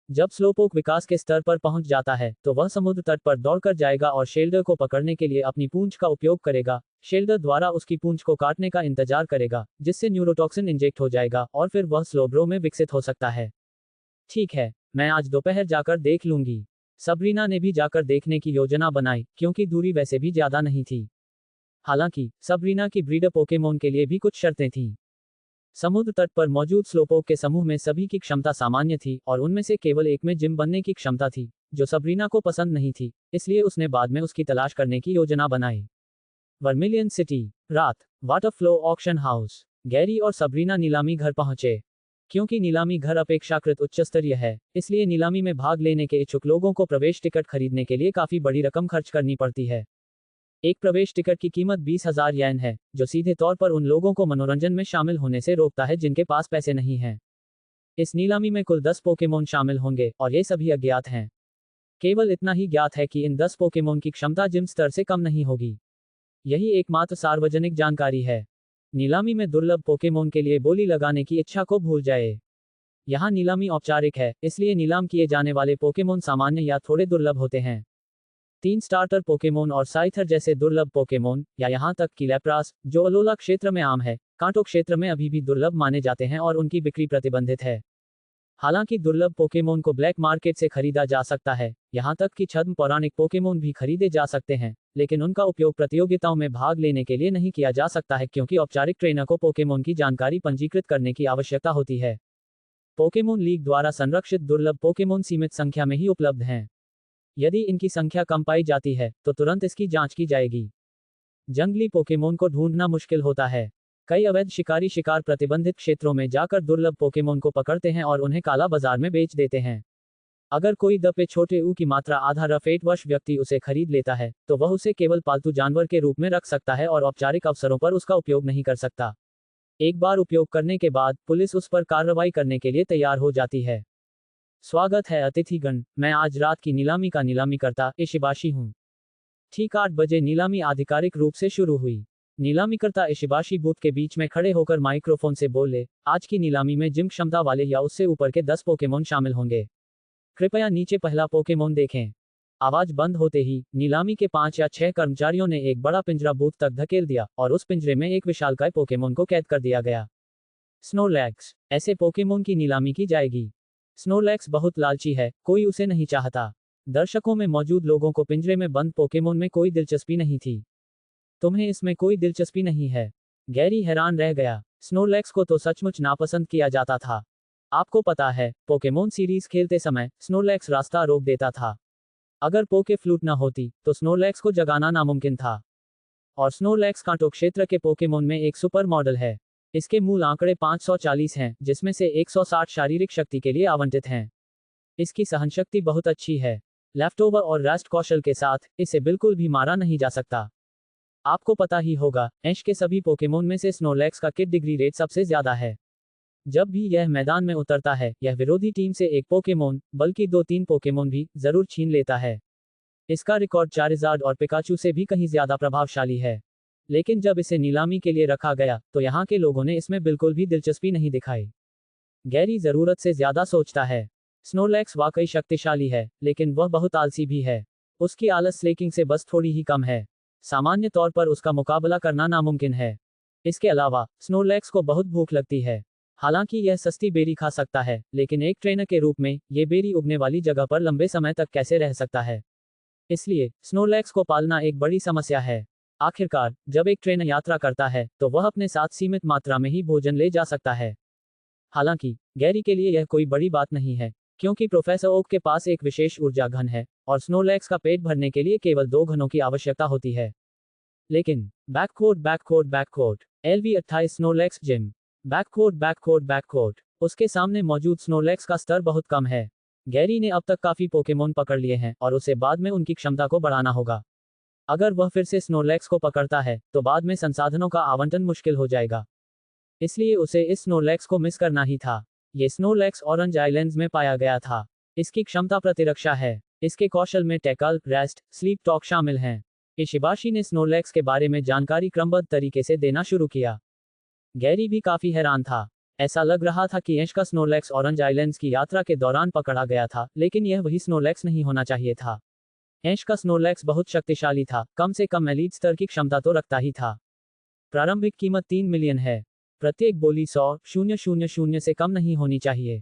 जब स्लोपोक विकास के स्तर पर पहुंच जाता है तो वह समुद्र तट पर दौड़कर जाएगा और शेल्डर को पकड़ने के लिए अपनी पूंछ का उपयोग करेगा। शेल्डर द्वारा उसकी पूंछ को काटने का इंतजार करेगा, जिससे न्यूरोटॉक्सिन इंजेक्ट हो जाएगा और फिर वह स्लोब्रो में विकसित हो सकता है। ठीक है, मैं आज दोपहर जाकर देख लूंगी। सबरीना ने भी जाकर देखने की योजना बनाई, क्योंकि दूरी वैसे भी ज्यादा नहीं थी। हालांकि सबरीना की ब्रीडर पोकेमोन के लिए भी कुछ शर्तें थीं। समुद्र तट पर मौजूद स्लोपोक के समूह में सभी की क्षमता सामान्य थी और उनमें से केवल एक में जिम बनने की क्षमता थी, जो सबरीना को पसंद नहीं थी, इसलिए उसने बाद में उसकी तलाश करने की योजना बनाई। वर्मिलियन सिटी, रात, water flow auction house. Gary और सबरीना नीलामी घर पहुंचे। क्योंकि नीलामी घर अपेक्षाकृत उच्च स्तरीय है, इसलिए नीलामी में भाग लेने के इच्छुक लोगों को प्रवेश टिकट खरीदने के लिए काफी बड़ी रकम खर्च करनी पड़ती है। एक प्रवेश टिकट की कीमत 20,000 येन है, जो सीधे तौर पर उन लोगों को मनोरंजन में शामिल होने से रोकता है जिनके पास पैसे नहीं हैं। इस नीलामी में कुल 10 पोकेमोन शामिल होंगे और ये सभी अज्ञात हैं। केवल इतना ही ज्ञात है कि इन 10 पोकेमोन की क्षमता जिम स्तर से कम नहीं होगी। यही एकमात्र सार्वजनिक जानकारी है। नीलामी में दुर्लभ पोकेमोन के लिए बोली लगाने की इच्छा को भूल जाए। यहाँ नीलामी औपचारिक है, इसलिए नीलाम किए जाने वाले पोकेमोन सामान्य या थोड़े दुर्लभ होते हैं। 3 स्टार्टर पोकेमोन और साइथर जैसे दुर्लभ पोकेमोन, या यहाँ तक कि लैप्रास, जो अलोला क्षेत्र में आम है, कांटो क्षेत्र में अभी भी दुर्लभ माने जाते हैं और उनकी बिक्री प्रतिबंधित है। हालांकि दुर्लभ पोकेमोन को ब्लैक मार्केट से खरीदा जा सकता है, यहाँ तक कि छद्म पौराणिक पोकेमोन भी खरीदे जा सकते हैं, लेकिन उनका उपयोग प्रतियोगिताओं में भाग लेने के लिए नहीं किया जा सकता है क्योंकि औपचारिक ट्रेनर को पोकेमोन की जानकारी पंजीकृत करने की आवश्यकता होती है। पोकेमोन लीग द्वारा संरक्षित दुर्लभ पोकेमोन सीमित संख्या में ही उपलब्ध हैं। यदि इनकी संख्या कम पाई जाती है तो तुरंत इसकी जांच की जाएगी। जंगली पोकेमोन को ढूंढना मुश्किल होता है। कई अवैध शिकारी शिकार प्रतिबंधित क्षेत्रों में जाकर दुर्लभ पोकेमोन को पकड़ते हैं और उन्हें काला बाजार में बेच देते हैं। अगर कोई दपे छोटे ऊ की मात्रा आधा रफेटवश व्यक्ति उसे खरीद लेता है तो वह उसे केवल पालतू जानवर के रूप में रख सकता है और औपचारिक अवसरों पर उसका उपयोग नहीं कर सकता। एक बार उपयोग करने के बाद पुलिस उस पर कार्रवाई करने के लिए तैयार हो जाती है। स्वागत है अतिथिगण, मैं आज रात की नीलामी का नीलामीकर्ता इशिबाशी हूँ। ठीक 8 बजे नीलामी आधिकारिक रूप से शुरू हुई। नीलामीकर्ता इशिबाशी बूथ के बीच में खड़े होकर माइक्रोफोन से बोले, आज की नीलामी में जिम क्षमता वाले या उससे ऊपर के 10 पोकेमोन शामिल होंगे। कृपया नीचे पहला पोकेमोन देखें। आवाज बंद होते ही नीलामी के 5 या 6 कर्मचारियों ने एक बड़ा पिंजरा बूथ तक धकेल दिया और उस पिंजरे में एक विशालकाय पोकेमोन को कैद कर दिया गया। स्नोलैक्स, ऐसे पोकेमोन की नीलामी की जाएगी। स्नोलैक्स बहुत लालची है, कोई उसे नहीं चाहता। दर्शकों में मौजूद लोगों को पिंजरे में बंद पोकेमोन में कोई दिलचस्पी नहीं थी। तुम्हें इसमें कोई दिलचस्पी नहीं है? गैरी हैरान रह गया। स्नोलैक्स को तो सचमुच नापसंद किया जाता था। आपको पता है, पोकेमोन सीरीज खेलते समय स्नोलैक्स रास्ता रोक देता था। अगर पोके फ्लूट न होती तो स्नोलैक्स को जगाना नामुमकिन था। और स्नोलैक्स कांटो क्षेत्र के पोकेमोन में एक सुपर मॉडल है। इसके मूल आंकड़े 540 हैं, जिसमें से 160 शारीरिक शक्ति के लिए आवंटित हैं। इसकी सहनशक्ति बहुत अच्छी है। लेफ्टओवर और रेस्ट कौशल के साथ इसे बिल्कुल भी मारा नहीं जा सकता। आपको पता ही होगा, ऐश के सभी पोकेमोन में से स्नोलैक्स का किट डिग्री रेट सबसे ज्यादा है। जब भी यह मैदान में उतरता है, यह विरोधी टीम से एक पोकेमोन, बल्कि 2-3 पोकेमोन भी जरूर छीन लेता है। इसका रिकॉर्ड चारिज़ार्ड और पिकाचू से भी कहीं ज्यादा प्रभावशाली है। लेकिन जब इसे नीलामी के लिए रखा गया तो यहाँ के लोगों ने इसमें बिल्कुल भी दिलचस्पी नहीं दिखाई। गैरी जरूरत से ज्यादा सोचता है। स्नोरलैक्स वाकई शक्तिशाली है, लेकिन वह बहुत आलसी भी है। उसकी आलस स्लेकिंग से बस थोड़ी ही कम है। सामान्य तौर पर उसका मुकाबला करना नामुमकिन है। इसके अलावा स्नोरलैक्स को बहुत भूख लगती है। हालांकि यह सस्ती बेरी खा सकता है, लेकिन एक ट्रेनर के रूप में ये बेरी उगने वाली जगह पर लंबे समय तक कैसे रह सकता है। इसलिए स्नोरलैक्स को पालना एक बड़ी समस्या है। आखिरकार जब एक ट्रेनर यात्रा करता है तो वह अपने साथ सीमित मात्रा में ही भोजन ले जा सकता है। हालांकि गैरी के लिए यह कोई बड़ी बात नहीं है, क्योंकि प्रोफेसर ओक के पास एक विशेष ऊर्जा घन है और स्नोरलैक्स का पेट भरने के लिए केवल 2 घनों की आवश्यकता होती है। लेकिन बैककोट LV28 स्नोरलैक्स जिम बैककोट उसके सामने मौजूद स्नोरलैक्स का स्तर बहुत कम है। गैरी ने अब तक काफी पोकेमोन पकड़ लिए हैं और उसे बाद में उनकी क्षमता को बढ़ाना होगा। अगर वह फिर से स्नोरलैक्स को पकड़ता है तो बाद में संसाधनों का आवंटन मुश्किल हो जाएगा। इसलिए उसे इस स्नोरलैक्स को मिस करना ही था। ये स्नोरलैक्स ऑरेंज आइलैंड्स में पाया गया था। इसकी क्षमता प्रतिरक्षा है। इसके कौशल में टैकल, रेस्ट, स्लीप टॉक शामिल हैं। इशिबाशी ने स्नोरलैक्स के बारे में जानकारी क्रमबद्ध तरीके से देना शुरू किया। गैरी भी काफी हैरान था। ऐसा लग रहा था कि ऐश का स्नोरलैक्स ऑरेंज आइलैंड्स की यात्रा के दौरान पकड़ा गया था, लेकिन यह वही स्नोरलैक्स नहीं होना चाहिए था। ऐश का स्नोरलैक्स बहुत शक्तिशाली था, कम से कम एलीट स्तर की क्षमता तो रखता ही था। प्रारंभिक कीमत 3 मिलियन है। प्रत्येक बोली 100,000 से कम नहीं होनी चाहिए।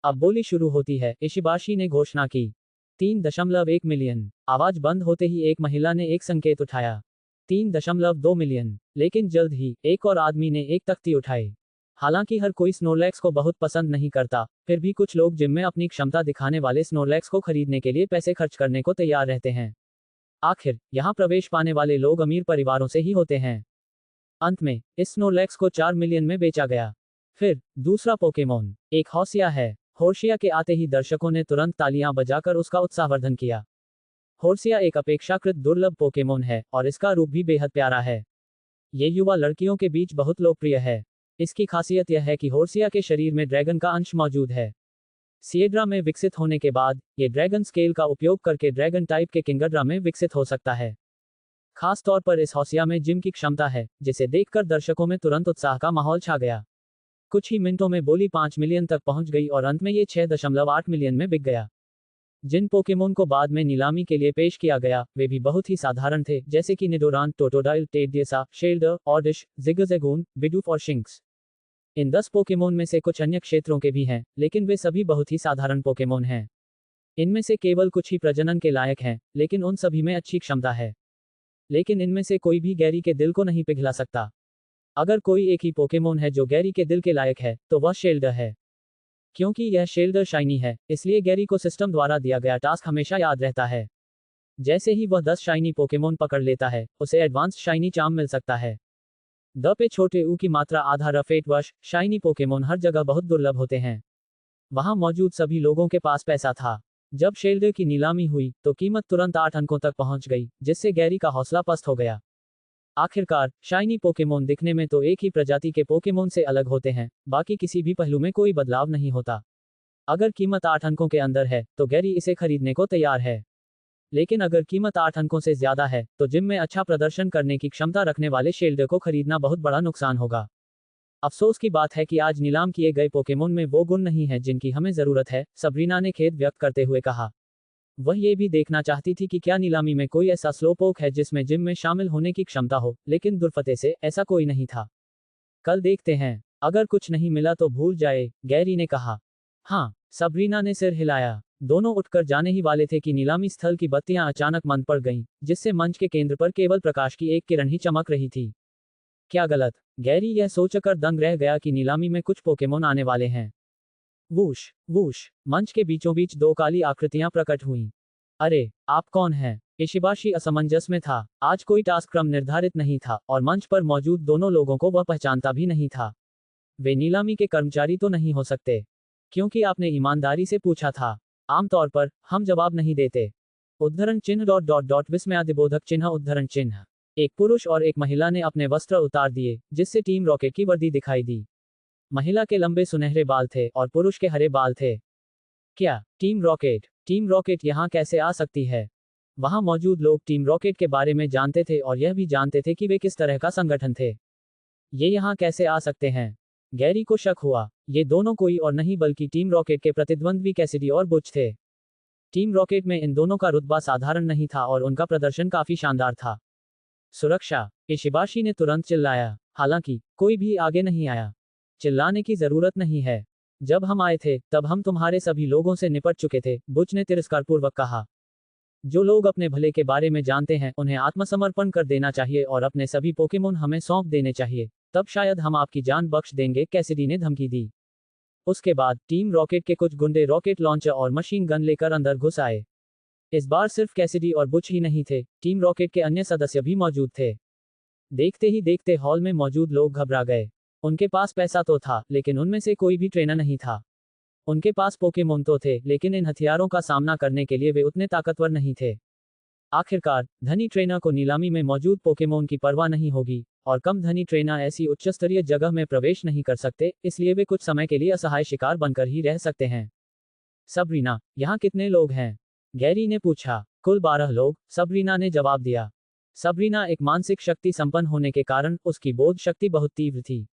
अब बोली शुरू होती है, इशिबाशी ने घोषणा की। 3.1 मिलियन। आवाज बंद होते ही एक महिला ने एक संकेत उठाया। 3.2 मिलियन। लेकिन जल्द ही एक और आदमी ने एक तख्ती उठाई। हालांकि हर कोई स्नोरलैक्स को बहुत पसंद नहीं करता, फिर भी कुछ लोग जिम में अपनी क्षमता दिखाने वाले स्नोरलैक्स को खरीदने के लिए पैसे खर्च करने को तैयार रहते हैं। आखिर यहाँ प्रवेश पाने वाले लोग अमीर परिवारों से ही होते हैं। अंत में इस स्नोरलैक्स को 4 मिलियन में बेचा गया। फिर दूसरा पोकेमोन एक होर्सिया है। होर्सिया के आते ही दर्शकों ने तुरंत तालियां बजाकर उसका उत्साहवर्धन किया। होर्सिया एक अपेक्षाकृत दुर्लभ पोकेमोन है और इसका रूप भी बेहद प्यारा है। ये युवा लड़कियों के बीच बहुत लोकप्रिय है। इसकी खासियत यह है कि होर्सिया के शरीर में ड्रैगन का अंश मौजूद है। सिएड्रा में विकसित होने के बाद ये ड्रैगन स्केल का उपयोग करके ड्रैगन टाइप के किंगड्रा में विकसित हो सकता है। खास तौर पर इस होर्सिया में जिम की क्षमता है, जिसे देखकर दर्शकों में तुरंत उत्साह का माहौल छा गया। कुछ ही मिनटों में बोली 5 मिलियन तक पहुंच गई और अंत में ये 6.8 मिलियन में बिक गया। जिन पोकेमोन को बाद में नीलामी के लिए पेश किया गया वे भी बहुत ही साधारण थे, जैसे कि निडोरान, टोटोडाइल, टेडियसा, शेल्डर, ऑडिश, जिगज़ैगून, बिडूफ और शिंक्स। इन 10 पोकेमोन में से कुछ अन्य क्षेत्रों के भी हैं, लेकिन वे सभी बहुत ही साधारण पोकेमोन हैं। इनमें से केवल कुछ ही प्रजनन के लायक हैं, लेकिन उन सभी में अच्छी क्षमता है। लेकिन इनमें से कोई भी गैरी के दिल को नहीं पिघला सकता। अगर कोई एक ही पोकेमोन है जो गैरी के दिल के लायक है, तो वह शेल्डर है। क्योंकि यह शेल्डर शाइनी है, इसलिए गैरी को सिस्टम द्वारा दिया गया टास्क हमेशा याद रहता है। जैसे ही वह 10 शाइनी पोकेमोन पकड़ लेता है, उसे एडवांस्ड शाइनी चार्म मिल सकता है। द पे छोटे ऊ की मात्रा आधा रफेटवश शाइनी पोकेमोन हर जगह बहुत दुर्लभ होते हैं। वहां मौजूद सभी लोगों के पास पैसा था। जब शेल्डर की नीलामी हुई तो कीमत तुरंत 8 अंकों तक पहुंच गई, जिससे गैरी का हौसला पस्त हो गया। आखिरकार शाइनी पोकेमोन दिखने में तो एक ही प्रजाति के पोकेमोन से अलग होते हैं, बाकी किसी भी पहलू में कोई बदलाव नहीं होता। अगर कीमत 8 अंकों के अंदर है तो गैरी इसे खरीदने को तैयार है। लेकिन अगर कीमत 8 अंकों से ज्यादा है तो जिम में अच्छा प्रदर्शन करने की क्षमता रखने वाले शेल्डर को खरीदना बहुत बड़ा नुकसान होगा। अफसोस की बात है कि आज नीलाम किए गए पोकेमोन में वो गुण नहीं है जिनकी हमें जरूरत है, सबरीना ने खेद व्यक्त करते हुए कहा। वह ये भी देखना चाहती थी कि क्या नीलामी में कोई ऐसा स्लोपोक है जिसमें जिम में शामिल होने की क्षमता हो, लेकिन दुर्फते से ऐसा कोई नहीं था। कल देखते हैं, अगर कुछ नहीं मिला तो भूल जाए, गैरी ने कहा। हाँ, सबरीना ने सिर हिलाया। दोनों उठकर जाने ही वाले थे कि नीलामी स्थल की बत्तियां अचानक मंद पड़ गईं, जिससे मंच के केंद्र पर केवल प्रकाश की एक किरण ही चमक रही थी। क्या गलत? गैरी यह सोचकर दंग रह गया कि नीलामी में कुछ पोकेमोन आने वाले हैं। वूश वूश, मंच के बीचों बीच 2 काली आकृतियां प्रकट हुईं। अरे, आप कौन हैं? इशिबाशी असमंजस में था। आज कोई टास्क क्रम निर्धारित नहीं था और मंच पर मौजूद दोनों लोगों को वह पहचानता भी नहीं था। वे नीलामी के कर्मचारी तो नहीं हो सकते, क्योंकि आपने ईमानदारी से पूछा था। आमतौर पर हम जवाब नहीं देते। उद्धरण चिन्ह विस्मयादिबोधक चिन्ह उद्धरण चिन्ह। एक पुरुष और एक महिला ने अपने वस्त्र उतार दिए, जिससे टीम रॉकेट की वर्दी दिखाई दी। महिला के लंबे सुनहरे बाल थे और पुरुष के हरे बाल थे। क्या टीम रॉकेट यहाँ कैसे आ सकती है? वहां मौजूद लोग टीम रॉकेट के बारे में जानते थे और यह भी जानते थे कि वे किस तरह का संगठन थे। ये यहाँ कैसे आ सकते हैं? गैरी को शक हुआ, ये दोनों कोई और नहीं बल्कि टीम रॉकेट के प्रतिद्वंद्वी कैसिडी और बुच थे। टीम रॉकेट में इन दोनों का रुतबा साधारण नहीं था और उनका प्रदर्शन काफी शानदार था। सुरक्षा, इशिबाशी ने तुरंत चिल्लाया, हालांकि कोई भी आगे नहीं आया। चिल्लाने की जरूरत नहीं है। जब हम आए थे तब हम तुम्हारे सभी लोगों से निपट चुके थे, बुच ने तिरस्कारपूर्वक कहा। जो लोग अपने भले के बारे में जानते हैं उन्हें आत्मसमर्पण कर देना चाहिए और अपने सभी पोकेमोन हमें सौंप देने चाहिए, तब शायद हम आपकी जान बख्श देंगे, कैसिडी ने धमकी दी। उसके बाद टीम रॉकेट के कुछ गुंडे रॉकेट लॉन्चर और मशीन गन लेकर अंदर घुस आए। इस बार सिर्फ कैसिडी और बुच ही नहीं थे, टीम रॉकेट के अन्य सदस्य भी मौजूद थे। देखते ही देखते हॉल में मौजूद लोग घबरा गए। उनके पास पैसा तो था लेकिन उनमें से कोई भी ट्रेनर नहीं था। उनके पास पोकेमोन तो थे लेकिन इन हथियारों का सामना करने के लिए वे उतने ताकतवर नहीं थे। आखिरकार धनी ट्रेनर को नीलामी में मौजूद पोकेमोन की परवाह नहीं होगी और कम धनी ट्रेनर ऐसी उच्चस्तरीय जगह में प्रवेश नहीं कर सकते, इसलिए वे कुछ समय के लिए असहाय शिकार बनकर ही रह सकते हैं। सबरीना, यहाँ कितने लोग हैं? गैरी ने पूछा। कुल 12 लोग, सबरीना ने जवाब दिया। सबरीना एक मानसिक शक्ति संपन्न होने के कारण उसकी बोध शक्ति बहुत तीव्र थी।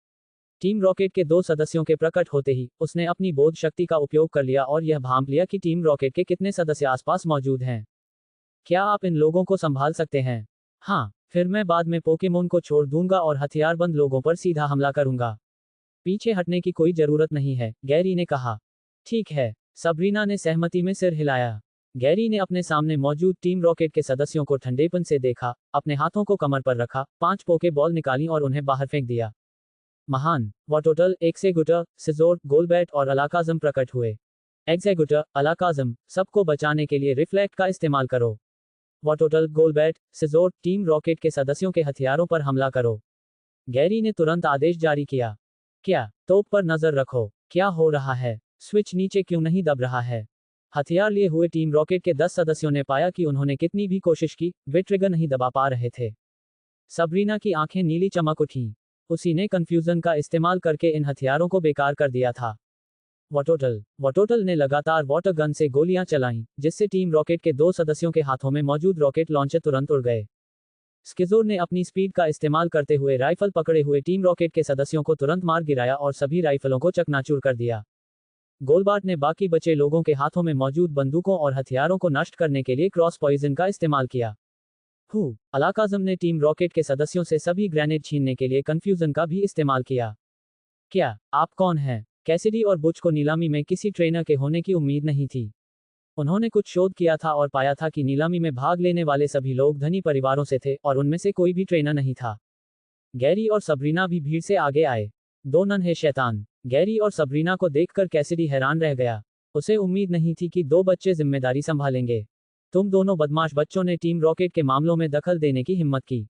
टीम रॉकेट के 2 सदस्यों के प्रकट होते ही उसने अपनी बोध शक्ति का उपयोग कर लिया और यह भांप लिया कि टीम रॉकेट के कितने सदस्य आसपास मौजूद हैं। क्या आप इन लोगों को संभाल सकते हैं? हाँ, फिर मैं बाद में पोकेमोन को छोड़ दूंगा और हथियारबंद लोगों पर सीधा हमला करूंगा। पीछे हटने की कोई जरूरत नहीं है, गैरी ने कहा। ठीक है, सबरीना ने सहमति में सिर हिलाया। गैरी ने अपने सामने मौजूद टीम रॉकेट के सदस्यों को ठंडेपन से देखा, अपने हाथों को कमर पर रखा, 5 पोके बॉल निकाली और उन्हें बाहर फेंक दिया। महान वाटोटल, एक्सेगुटर, सिजोर, गोलबैट और अलाकाज़म प्रकट हुए। एक्सेगुटर, अलाकाज़म, सबको बचाने के लिए रिफ्लेक्ट का इस्तेमाल करो। वाटोटल, गोलबैट, सिजोर, टीम रॉकेट के सदस्यों के हथियारों पर हमला करो। गैरी ने तुरंत आदेश जारी किया। क्या? तोप पर नजर रखो। क्या हो रहा है? स्विच नीचे क्यों नहीं दब रहा है? हथियार लिए हुए टीम रॉकेट के 10 सदस्यों ने पाया कि उन्होंने कितनी भी कोशिश की, वे ट्रिगर नहीं दबा पा रहे थे। सबरीना की आंखें नीली चमक उठीं। उसी ने कंफ्यूजन का इस्तेमाल करके इन हथियारों को बेकार कर दिया था। वाटोटल ने लगातार वाटर गन से गोलियां चलाईं, जिससे टीम रॉकेट के 2 सदस्यों के हाथों में मौजूद रॉकेट लॉन्चर तुरंत उड़ गए। स्किजोर ने अपनी स्पीड का इस्तेमाल करते हुए राइफल पकड़े हुए टीम रॉकेट के सदस्यों को तुरंत मार गिराया और सभी राइफलों को चकनाचूर कर दिया। गोलबार्ट ने बाकी बचे लोगों के हाथों में मौजूद बंदूकों और हथियारों को नष्ट करने के लिए क्रॉस पॉइजन का इस्तेमाल किया। अलाकाज़म ने टीम रॉकेट के सदस्यों से सभी ग्रेनेड छीनने के लिए कंफ्यूजन का भी इस्तेमाल किया। क्या आप कौन हैं? कैसिडी और बुच को नीलामी में किसी ट्रेनर के होने की उम्मीद नहीं थी। उन्होंने कुछ शोध किया था और पाया था कि नीलामी में भाग लेने वाले सभी लोग धनी परिवारों से थे और उनमें से कोई भी ट्रेनर नहीं था। गैरी और सबरीना भी भीड़ से आगे आए। 2 नन्हे शैतान। गैरी और सबरीना को देखकर कैसिडी हैरान रह गया। उसे उम्मीद नहीं थी कि 2 बच्चे जिम्मेदारी संभालेंगे। तुम दोनों बदमाश बच्चों ने टीम रॉकेट के मामलों में दखल देने की हिम्मत की।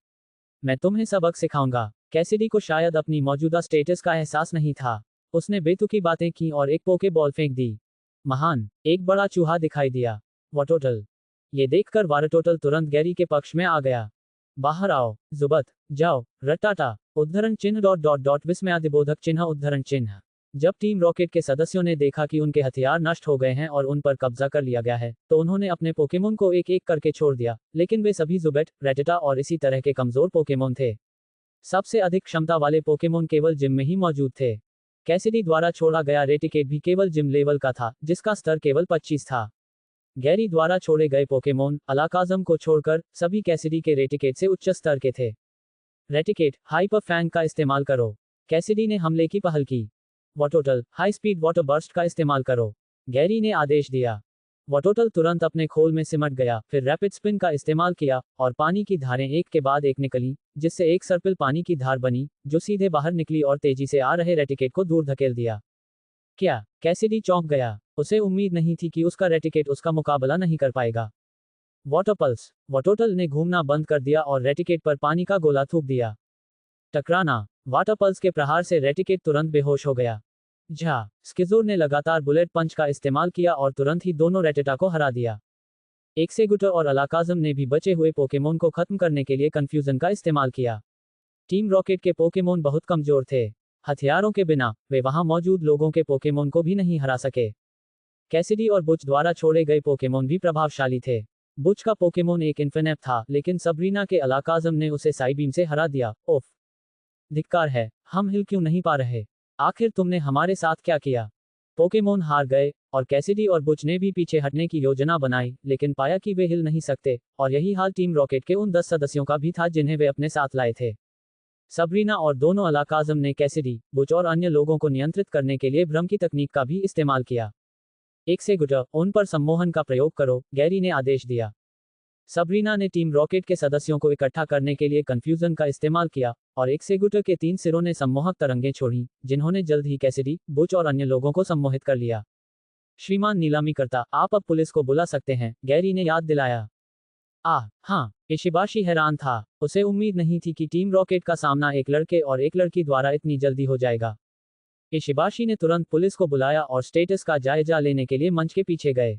मैं तुम्हें सबक सिखाऊंगा। कैसिडी को शायद अपनी मौजूदा स्टेटस का एहसास नहीं था। उसने बेतुकी बातें की और एक पोके बॉल फेंक दी। महान, एक बड़ा चूहा दिखाई दिया। वाटोटल। ये देखकर वाटोटल तुरंत गैरी के पक्ष में आ गया। बाहर आओ, जुबत, जाओ, रट्टाटा, उद्धरण चिन्ह ... विस्मयादिबोधक चिन्ह उद्धरण चिन्ह। जब टीम रॉकेट के सदस्यों ने देखा कि उनके हथियार नष्ट हो गए हैं और उन पर कब्जा कर लिया गया है, तो उन्होंने अपने पोकेमोन को एक एक करके छोड़ दिया, लेकिन वे सभी जुबेट, रेटेटा और इसी तरह के कमजोर पोकेमोन थे। सबसे अधिक क्षमता वाले पोकेमोन केवल जिम में ही मौजूद थे। कैसिडी द्वारा छोड़ा गया रेटिकेट भी केवल जिम लेवल का था, जिसका स्तर केवल 25 था। गैरी द्वारा छोड़े गए पोकेमोन, अलाकाज़म को छोड़कर, सभी कैसिडी के रेटिकेट से उच्च स्तर के थे। रेटिकेट, हाइपर फैंग का इस्तेमाल करो। कैसिडी ने हमले की पहल की। वाटोटल, हाई स्पीड वाटर बर्स्ट का इस्तेमाल करो। गैरी ने आदेश दिया। वाटोटल तुरंत अपने खोल में सिमट गया, फिर रैपिड स्पिन का इस्तेमाल किया, और पानी की धारें एक के बाद एक निकली, जिससे एक सर्पिल पानी की धार बनी, जो सीधे बाहर निकली और तेजी से आ रहे रेटिकेट को दूर धकेल दिया। क्या? कैसिडी चौंक गया। उसे उम्मीद नहीं थी कि उसका रेटिकेट उसका मुकाबला नहीं कर पाएगा। Water pulse. वाटोटल ने घूमना बंद कर दिया और रेटिकेट पर पानी का गोला थूक दिया। टकराना। वाटर पल्स के प्रहार से रेटिकेट तुरंत बेहोश हो गया। स्किजोर ने लगातार बुलेट पंच का इस्तेमाल किया और तुरंत ही दोनों रेटेटा को हरा दिया। एक्सेगुटर और अलाकाज़म ने भी बचे हुए पोकेमोन को खत्म करने के लिए कंफ्यूजन का इस्तेमाल किया। टीम रॉकेट के पोकेमोन बहुत कमजोर थे। हथियारों के बिना वे वहां मौजूद लोगों के पोकेमोन को भी नहीं हरा सके। कैसिडी और बुच द्वारा छोड़े गए पोकेमोन भी प्रभावशाली थे। बुच का पोकेमोन एक इन्फिनेप था, लेकिन सबरीना के अलाकाज़म ने उसे साइबीम से हरा दिया। ओफ! धिक्कार है, हम हिल क्यों नहीं पा रहे? आखिर तुमने हमारे साथ क्या किया? पोकेमोन हार गए, और कैसिडी और बुच ने भी पीछे हटने की योजना बनाई, लेकिन पाया कि वे हिल नहीं सकते, और यही हाल टीम रॉकेट के उन 10 सदस्यों का भी था जिन्हें वे अपने साथ लाए थे। सबरीना और दोनों अलाकाज़म ने कैसिडी, बुच और अन्य लोगों को नियंत्रित करने के लिए भ्रम की तकनीक का भी इस्तेमाल किया। एक से गुटर, उन पर सम्मोहन का प्रयोग करो, गैरी ने आदेश दिया। सबरीना ने टीम रॉकेट के सदस्यों को इकट्ठा करने के लिए कंफ्यूजन का इस्तेमाल किया, और एक्सेक्यूटर के 3 सिरों ने सम्मोहक तरंगें छोड़ी, जिन्होंने जल्द ही कैसिडी, बुच और अन्य लोगों को सम्मोहित कर लिया। श्रीमान नीलामीकर्ता, आप अब पुलिस को बुला सकते हैं, गैरी ने याद दिलाया। हाँ, इशिबाशी हैरान था। उसे उम्मीद नहीं थी कि टीम रॉकेट का सामना एक लड़के और एक लड़की द्वारा इतनी जल्दी हो जाएगा। इशिबाशी ने तुरंत पुलिस को बुलाया और स्टेटस का जायजा लेने के लिए मंच के पीछे गए।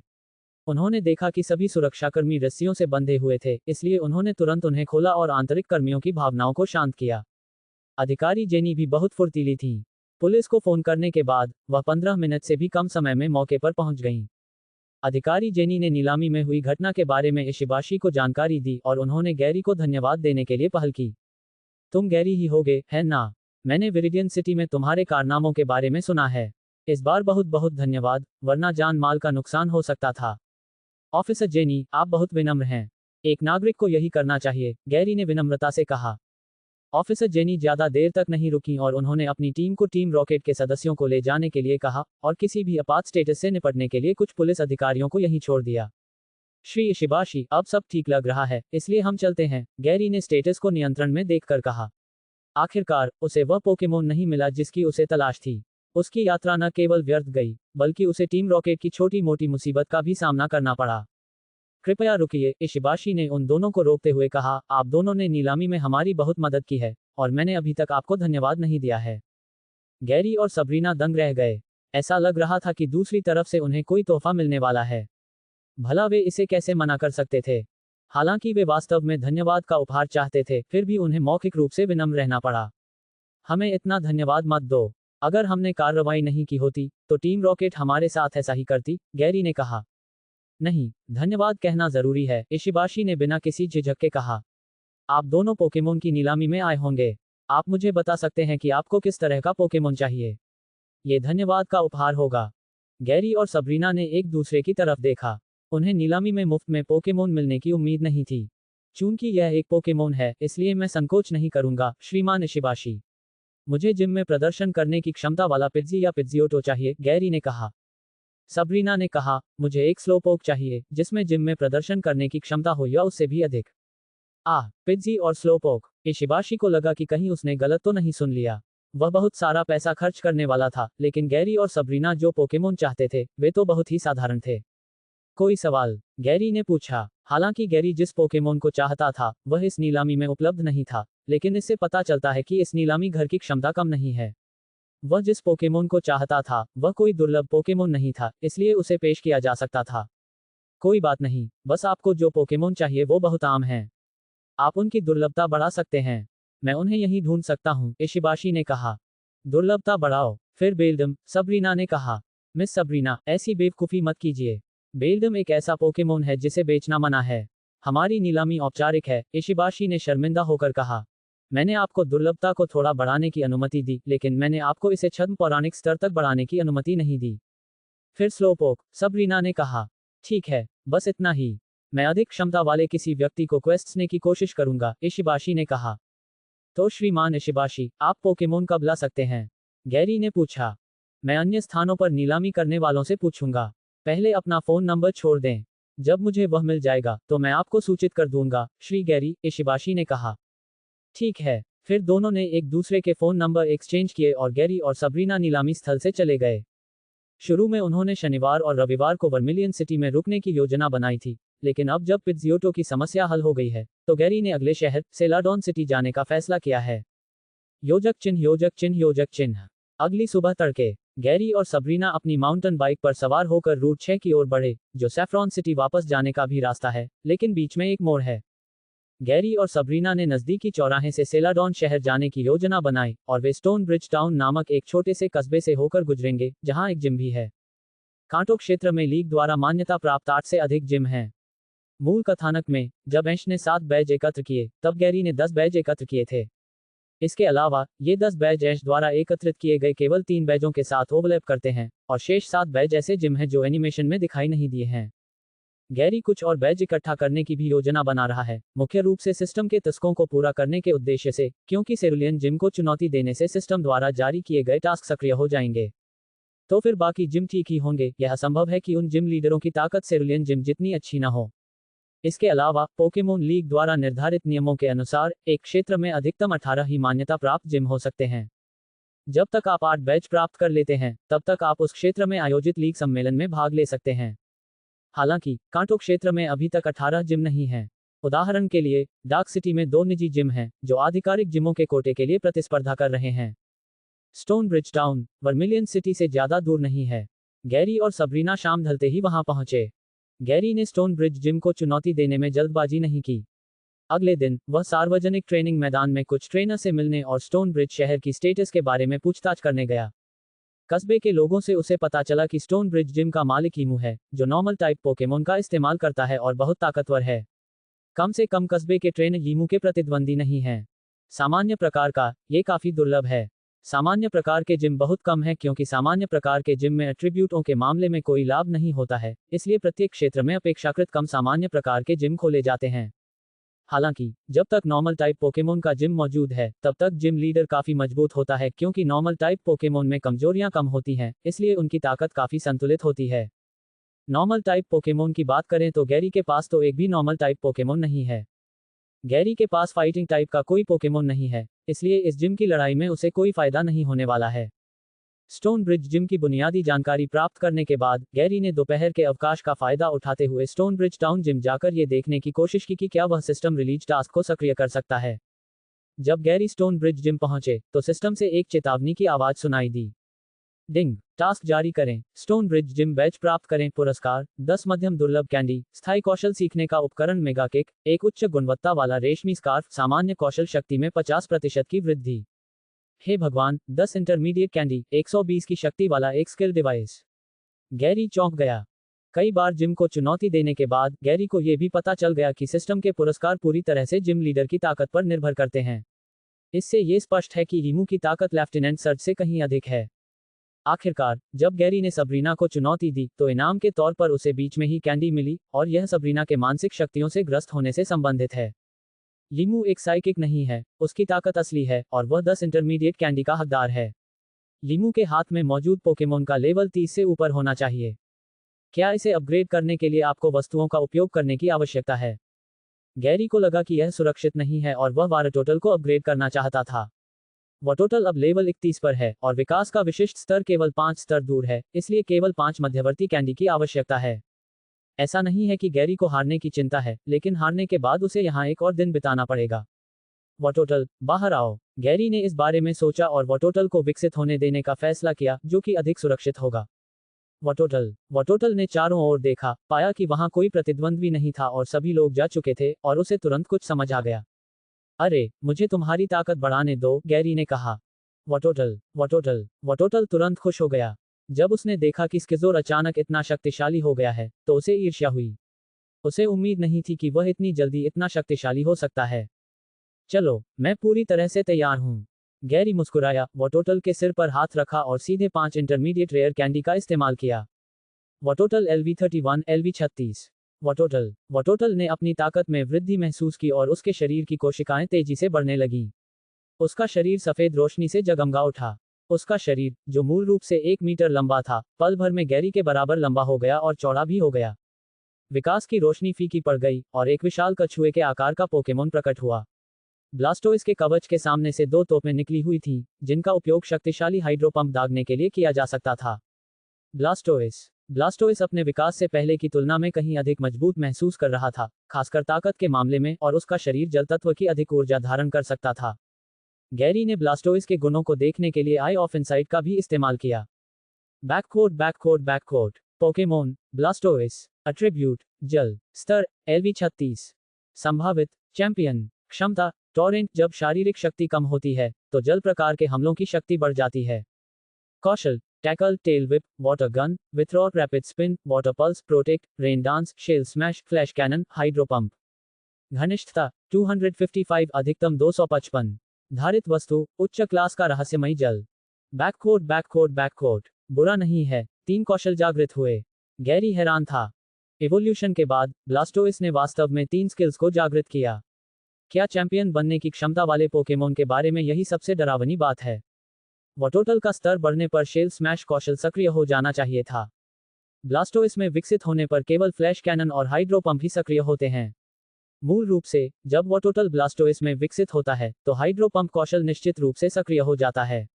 उन्होंने देखा कि सभी सुरक्षाकर्मी रस्सियों से बंधे हुए थे, इसलिए उन्होंने तुरंत उन्हें खोला और आंतरिक कर्मियों की भावनाओं को शांत किया। अधिकारी जेनी भी बहुत फुर्तीली थी। पुलिस को फोन करने के बाद वह 15 मिनट से भी कम समय में मौके पर पहुंच गईं। अधिकारी जेनी ने नीलामी में हुई घटना के बारे में इशिबाशी को जानकारी दी और उन्होंने गैरी को धन्यवाद देने के लिए पहल की। तुम गैरी ही होगे, है ना? मैंने विरिडियन सिटी में तुम्हारे कारनामों के बारे में सुना है। इस बार बहुत बहुत धन्यवाद, वरना जान माल का नुकसान हो सकता था। ऑफिसर जेनी, आप बहुत विनम्र हैं। एक नागरिक को यही करना चाहिए, गैरी ने विनम्रता से कहा। ऑफिसर जेनी ज्यादा देर तक नहीं रुकी और उन्होंने अपनी टीम को टीम रॉकेट के सदस्यों को ले जाने के लिए कहा, और किसी भी आपात स्टेटस से निपटने के लिए कुछ पुलिस अधिकारियों को यहीं छोड़ दिया। श्री इशिबाशी, अब सब ठीक लग रहा है, इसलिए हम चलते हैं, गैरी ने स्टेटस को नियंत्रण में देखकर कहा। आखिरकार, उसे वह पोकेमोन नहीं मिला जिसकी उसे तलाश थी। उसकी यात्रा न केवल व्यर्थ गई, बल्कि उसे टीम रॉकेट की छोटी मोटी मुसीबत का भी सामना करना पड़ा। कृपया रुकिए, इशिबाशी ने उन दोनों को रोकते हुए कहा, आप दोनों ने नीलामी में हमारी बहुत मदद की है, और मैंने अभी तक आपको धन्यवाद नहीं दिया है। गैरी और सबरीना दंग रह गए। ऐसा लग रहा था कि दूसरी तरफ से उन्हें कोई तोहफा मिलने वाला है। भला वे इसे कैसे मना कर सकते थे? हालांकि वे वास्तव में धन्यवाद का उपहार चाहते थे, फिर भी उन्हें मौखिक रूप से विनम्र रहना पड़ा। हमें इतना धन्यवाद मत दो। अगर हमने कार्रवाई नहीं की होती, तो टीम रॉकेट हमारे साथ ऐसा ही करती, गैरी ने कहा। नहीं, धन्यवाद कहना जरूरी है, इशिबाशी ने बिना किसी झिझक के कहा। आप दोनों पोकेमोन की नीलामी में आए होंगे। आप मुझे बता सकते हैं कि आपको किस तरह का पोकेमोन चाहिए? ये धन्यवाद का उपहार होगा। गैरी और सबरीना ने एक दूसरे की तरफ देखा। उन्हें नीलामी में मुफ्त में पोकेमोन मिलने की उम्मीद नहीं थी। चूंकि यह एक पोकेमोन है, इसलिए मैं संकोच नहीं करूंगा, श्रीमान इशिबाशी। मुझे जिम में प्रदर्शन करने की क्षमता वाला पिज्जी या पिज्जियोटो चाहिए, गैरी ने कहा। सबरीना ने कहा, मुझे एक स्लोपोक चाहिए, जिसमें जिम में प्रदर्शन करने की क्षमता हो या उससे भी अधिक। पिज्जी और स्लोपोक। इशिबाशी को लगा कि कहीं उसने गलत तो नहीं सुन लिया। वह बहुत सारा पैसा खर्च करने वाला था, लेकिन गैरी और सबरीना जो पोकेमोन चाहते थे, वे तो बहुत ही साधारण थे। कोई सवाल? गैरी ने पूछा। हालांकि गैरी जिस पोकेमोन को चाहता था, वह इस नीलामी में उपलब्ध नहीं था, लेकिन इससे पता चलता है कि इस नीलामी घर की क्षमता कम नहीं है। वह जिस पोकेमोन को चाहता था, वह कोई दुर्लभ पोकेमोन नहीं था, इसलिए उसे पेश किया जा सकता था। कोई बात नहीं, बस आपको जो पोकेमोन चाहिए वो बहुत आम है। आप उनकी दुर्लभता बढ़ा सकते हैं। मैं उन्हें यहीं ढूंढ सकता हूं, इशिबाशी ने कहा। दुर्लभता बढ़ाओ, फिर बेल्डम, सबरीना ने कहा। मिस सबरीना, ऐसी बेवकूफ़ी मत कीजिए। बेल्डम एक ऐसा पोकेमोन है जिसे बेचना मना है। हमारी नीलामी औपचारिक है, इशिबाशी ने शर्मिंदा होकर कहा। मैंने आपको दुर्लभता को थोड़ा बढ़ाने की अनुमति दी, लेकिन मैंने आपको इसे छद्म पौराणिक स्तर तक बढ़ाने की अनुमति नहीं दी। फिर स्लोपोक, सबरीना ने कहा। ठीक है, बस इतना ही। मैं अधिक क्षमता वाले किसी व्यक्ति को क्वेस्ट्सने की कोशिश करूंगा, इशिबाशी ने कहा। तो श्रीमान इशिबाशी, आप पोकेमोन कब ला सकते हैं? गैरी ने पूछा। मैं अन्य स्थानों पर नीलामी करने वालों से पूछूंगा। पहले अपना फोन नंबर छोड़ दें। जब मुझे वह मिल जाएगा, तो मैं आपको सूचित कर दूंगा, श्री गैरी, इशिबाशी ने कहा। ठीक है। फिर दोनों ने एक दूसरे के फोन नंबर एक्सचेंज किए और गैरी और सबरीना नीलामी स्थल से चले गए। शुरू में उन्होंने शनिवार और रविवार को वर्मिलियन सिटी में रुकने की योजना बनाई थी, लेकिन अब जब पिज्जियोटो की समस्या हल हो गई है, तो गैरी ने अगले शहर, सेलाडॉन सिटी जाने का फैसला किया है। योजक चिन्ह, योजक चिन्ह, योजक चिन्ह। अगली सुबह तड़के, गैरी और सबरीना अपनी माउंटेन बाइक पर सवार होकर रूट 6 की ओर बढ़े, जो सैफ्रॉन सिटी वापस जाने का भी रास्ता है, लेकिन बीच में एक मोड़ है। गैरी और सबरीना ने नजदीकी चौराहे से सेलाडॉन शहर जाने की योजना बनाई, और वे स्टोन ब्रिज टाउन नामक एक छोटे से कस्बे से होकर गुजरेंगे, जहां एक जिम भी है। कांटो क्षेत्र में लीग द्वारा मान्यता प्राप्त 8 से अधिक जिम हैं। मूल कथानक में, जब ऐश ने 7 बैज एकत्र किए, तब गैरी ने 10 बैज एकत्र किए थे। इसके अलावा ये 10 बैज ऐश द्वारा एकत्रित किए गए केवल 3 बैजों के साथ ओवरलैप करते हैं और शेष 7 बैज ऐसे जिम हैं जो एनिमेशन में दिखाई नहीं दिए हैं। गैरी कुछ और बैज इकट्ठा करने की भी योजना बना रहा है, मुख्य रूप से सिस्टम के तस्कों को पूरा करने के उद्देश्य से, क्योंकि सेरुलियन जिम को चुनौती देने से सिस्टम द्वारा जारी किए गए टास्क सक्रिय हो जाएंगे। तो फिर बाकी जिम ठीक ही होंगे। यह असंभव है कि उन जिम लीडरों की ताकत सेरुलियन जिम जितनी अच्छी न हो। इसके अलावा पोकेमोन लीग द्वारा निर्धारित नियमों के अनुसार एक क्षेत्र में अधिकतम 18 ही मान्यता प्राप्त जिम हो सकते हैं। जब तक आप 8 बैच प्राप्त कर लेते हैं, तब तक आप उस क्षेत्र में आयोजित लीग सम्मेलन में भाग ले सकते हैं। हालांकि कांटो क्षेत्र में अभी तक 18 जिम नहीं हैं। उदाहरण के लिए, डार्क सिटी में 2 निजी जिम हैं, जो आधिकारिक जिमों के कोटे के लिए प्रतिस्पर्धा कर रहे हैं। Stone bridge town vermilion city से ज्यादा दूर नहीं है। गैरी और सबरीना शाम ढलते ही वहां पहुंचे। गैरी ने स्टोन ब्रिज जिम को चुनौती देने में जल्दबाजी नहीं की। अगले दिन वह सार्वजनिक ट्रेनिंग मैदान में कुछ ट्रेनर से मिलने और स्टोन ब्रिज शहर की स्टेटस के बारे में पूछताछ करने गया। कस्बे के लोगों से उसे पता चला कि स्टोन ब्रिज जिम का मालिक ईमू है, जो नॉर्मल टाइप पोकेमोन का इस्तेमाल करता है और बहुत ताकतवर है। कम से कम कस्बे के ट्रेनर ईमू के प्रतिद्वंदी नहीं हैं। सामान्य प्रकार का, ये काफी दुर्लभ है। सामान्य प्रकार के जिम बहुत कम है क्योंकि सामान्य प्रकार के जिम में एट्रीब्यूटों के मामले में कोई लाभ नहीं होता है, इसलिए प्रत्येक क्षेत्र में अपेक्षाकृत कम सामान्य प्रकार के जिम खोले जाते हैं। हालांकि जब तक नॉर्मल टाइप पोकेमोन का जिम मौजूद है, तब तक जिम लीडर काफी मजबूत होता है क्योंकि नॉर्मल टाइप पोकेमोन में कमजोरियां कम होती हैं, इसलिए उनकी ताकत काफी संतुलित होती है। नॉर्मल टाइप पोकेमोन की बात करें तो गैरी के पास तो एक भी नॉर्मल टाइप पोकेमोन नहीं है। गैरी के पास फाइटिंग टाइप का कोई पोकेमोन नहीं है, इसलिए इस जिम की लड़ाई में उसे कोई फायदा नहीं होने वाला है। स्टोन ब्रिज जिम की बुनियादी जानकारी प्राप्त करने के बाद गैरी ने दोपहर के अवकाश का फायदा उठाते हुए स्टोन ब्रिज टाउन जिम जाकर ये देखने की कोशिश की कि क्या वह सिस्टम रिलीज टास्क को सक्रिय कर सकता है। जब गैरी स्टोन ब्रिज जिम पहुंचे, तो सिस्टम से एक चेतावनी की आवाज सुनाई दी। डिंग, टास्क जारी करें, स्टोन ब्रिज जिम बैच प्राप्त करें। पुरस्कार: 10 मध्यम दुर्लभ कैंडी, स्थायी कौशल सीखने का उपकरण मेगा किक, एक उच्च गुणवत्ता वाला रेशमी स्कार्फ, सामान्य कौशल शक्ति में 50% की वृद्धि। हे भगवान, 10 इंटरमीडिएट कैंडी, 120 की शक्ति वाला एक स्किल डिवाइस। गैरी चौंक गया। कई बार जिम को चुनौती देने के बाद गैरी को यह भी पता चल गया कि सिस्टम के पुरस्कार पूरी तरह से जिम लीडर की ताकत पर निर्भर करते हैं। इससे यह स्पष्ट है कि ईमू की ताकत लेफ्टिनेंट सर्ज से कहीं अधिक है। आखिरकार जब गैरी ने सबरीना को चुनौती दी, तो इनाम के तौर पर उसे बीच में ही कैंडी मिली, और यह सबरीना के मानसिक शक्तियों से ग्रस्त होने से संबंधित है। ईमू एक साइकिक नहीं है, उसकी ताकत असली है, और वह 10 इंटरमीडिएट कैंडी का हकदार है। ईमू के हाथ में मौजूद पोकेमोन का लेवल 30 से ऊपर होना चाहिए। क्या इसे अपग्रेड करने के लिए आपको वस्तुओं का उपयोग करने की आवश्यकता है? गैरी को लगा कि यह सुरक्षित नहीं है और वह वारटोटल को अपग्रेड करना चाहता था। वाटोटल अब लेवल 31 पर है और विकास का विशिष्ट स्तर केवल 5 स्तर दूर है, इसलिए केवल 5 मध्यवर्ती कैंडी की आवश्यकता है। ऐसा नहीं है कि गैरी को हारने की चिंता है, लेकिन हारने के बाद उसे यहाँ एक और दिन बिताना पड़ेगा। वाटोटल, बाहर आओ। गैरी ने इस बारे में सोचा और वाटोटल को विकसित होने देने का फैसला किया, जो कि अधिक सुरक्षित होगा। वाटोटल ने चारों ओर देखा, पाया कि वहां कोई प्रतिद्वंद्वी नहीं था और सभी लोग जा चुके थे, और उसे तुरंत कुछ समझ आ गया। अरे, मुझे तुम्हारी ताकत बढ़ाने दो, गैरी ने कहा। वाटोटल तुरंत खुश हो गया। जब उसने देखा कि स्किज़ोर अचानक इतना शक्तिशाली हो गया है, तो उसे ईर्ष्या हुई। उसे उम्मीद नहीं थी कि वह इतनी जल्दी इतना शक्तिशाली हो सकता है। चलो, मैं पूरी तरह से तैयार हूँ। गैरी मुस्कुराया, वाटोटल के सिर पर हाथ रखा और सीधे 5 इंटरमीडिएट रेयर कैंडी का इस्तेमाल किया। वाटोटल LV31, LV36। वाटोटल ने अपनी ताकत में वृद्धि महसूस की और उसके शरीर की कोशिकाएं तेजी से बढ़ने लगीं। उसका शरीर सफेद रोशनी से जगमगा उठा। उसका शरीर, जो मूल रूप से 1 मीटर लंबा था, पल भर में गैरी के बराबर लंबा हो गया और चौड़ा भी हो गया। विकास की रोशनी फीकी पड़ गई और एक विशाल कछुए के आकार का पोकेमोन प्रकट हुआ। ब्लास्टोइस के कवच के सामने से 2 तोपें निकली हुई थीं, जिनका उपयोग शक्तिशाली हाइड्रोपंप दागने के लिए किया जा सकता था। ब्लास्टोइस अपने विकास से पहले की तुलना में कहीं अधिक मजबूत महसूस कर रहा था, खासकर ताकत के मामले में, और उसका शरीर जल तत्व की अधिक ऊर्जा धारण कर सकता था। गैरी ने ब्लास्टोइस के गुणों को देखने के लिए आई ऑफ इनसाइट का भी इस्तेमाल किया। बैककोड पोकेमोन ब्लास्टोइस। एट्रीब्यूट: जल। स्तर: LV36। संभावित चैंपियन: क्षमता टॉरेंट। जब शारीरिक शक्ति कम होती है, तो जल प्रकार के हमलों की शक्ति बढ़ जाती है। कौशल: tackle, tail whip, water gun, withdraw, rapid spin, water pulse, protect, rain dance, shell smash, flash cannon, hydro pump. घनिष्ठता: 255, अधिकतम 255। धारित वस्तु, उच्च क्लास का रहस्यमयी जल। बैककोट। बुरा नहीं है, 3 कौशल जागृत हुए। गैरी हैरान था। इवोल्यूशन के बाद ब्लास्टोइस ने वास्तव में 3 स्किल्स को जागृत किया। क्या चैंपियन बनने की क्षमता वाले पोकेमोन के बारे में यही सबसे डरावनी बात है? वोटोटल का स्तर बढ़ने पर शेल स्मैश कौशल सक्रिय हो जाना चाहिए था। ब्लास्टोइस में विकसित होने पर केवल फ्लैश कैनन और हाइड्रो पंप ही सक्रिय होते हैं। मूल रूप से, जब वोटोटल ब्लास्टोइस में विकसित होता है, तो हाइड्रो पंप कौशल निश्चित रूप से सक्रिय हो जाता है।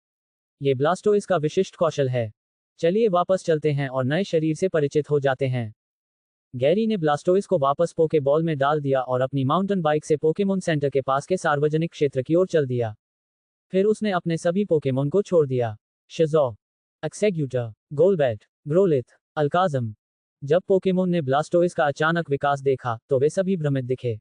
ये ब्लास्टोइस का विशिष्ट कौशल है। चलिए वापस चलते हैं और नए शरीर से परिचित हो जाते हैं। गैरी ने ब्लास्टोइस को वापस पोके बॉल में डाल दिया और अपनी माउंटेन बाइक से पोकेमोन सेंटर के पास के सार्वजनिक क्षेत्र की ओर चल दिया। फिर उसने अपने सभी पोकेमोन को छोड़ दिया। शिज़ो, एक्सेक्यूटर, गोलबैट, ग्रोलिथ, अल्काज़म। जब पोकेमोन ने ब्लास्टोइस का अचानक विकास देखा, तो वे सभी भ्रमित दिखे।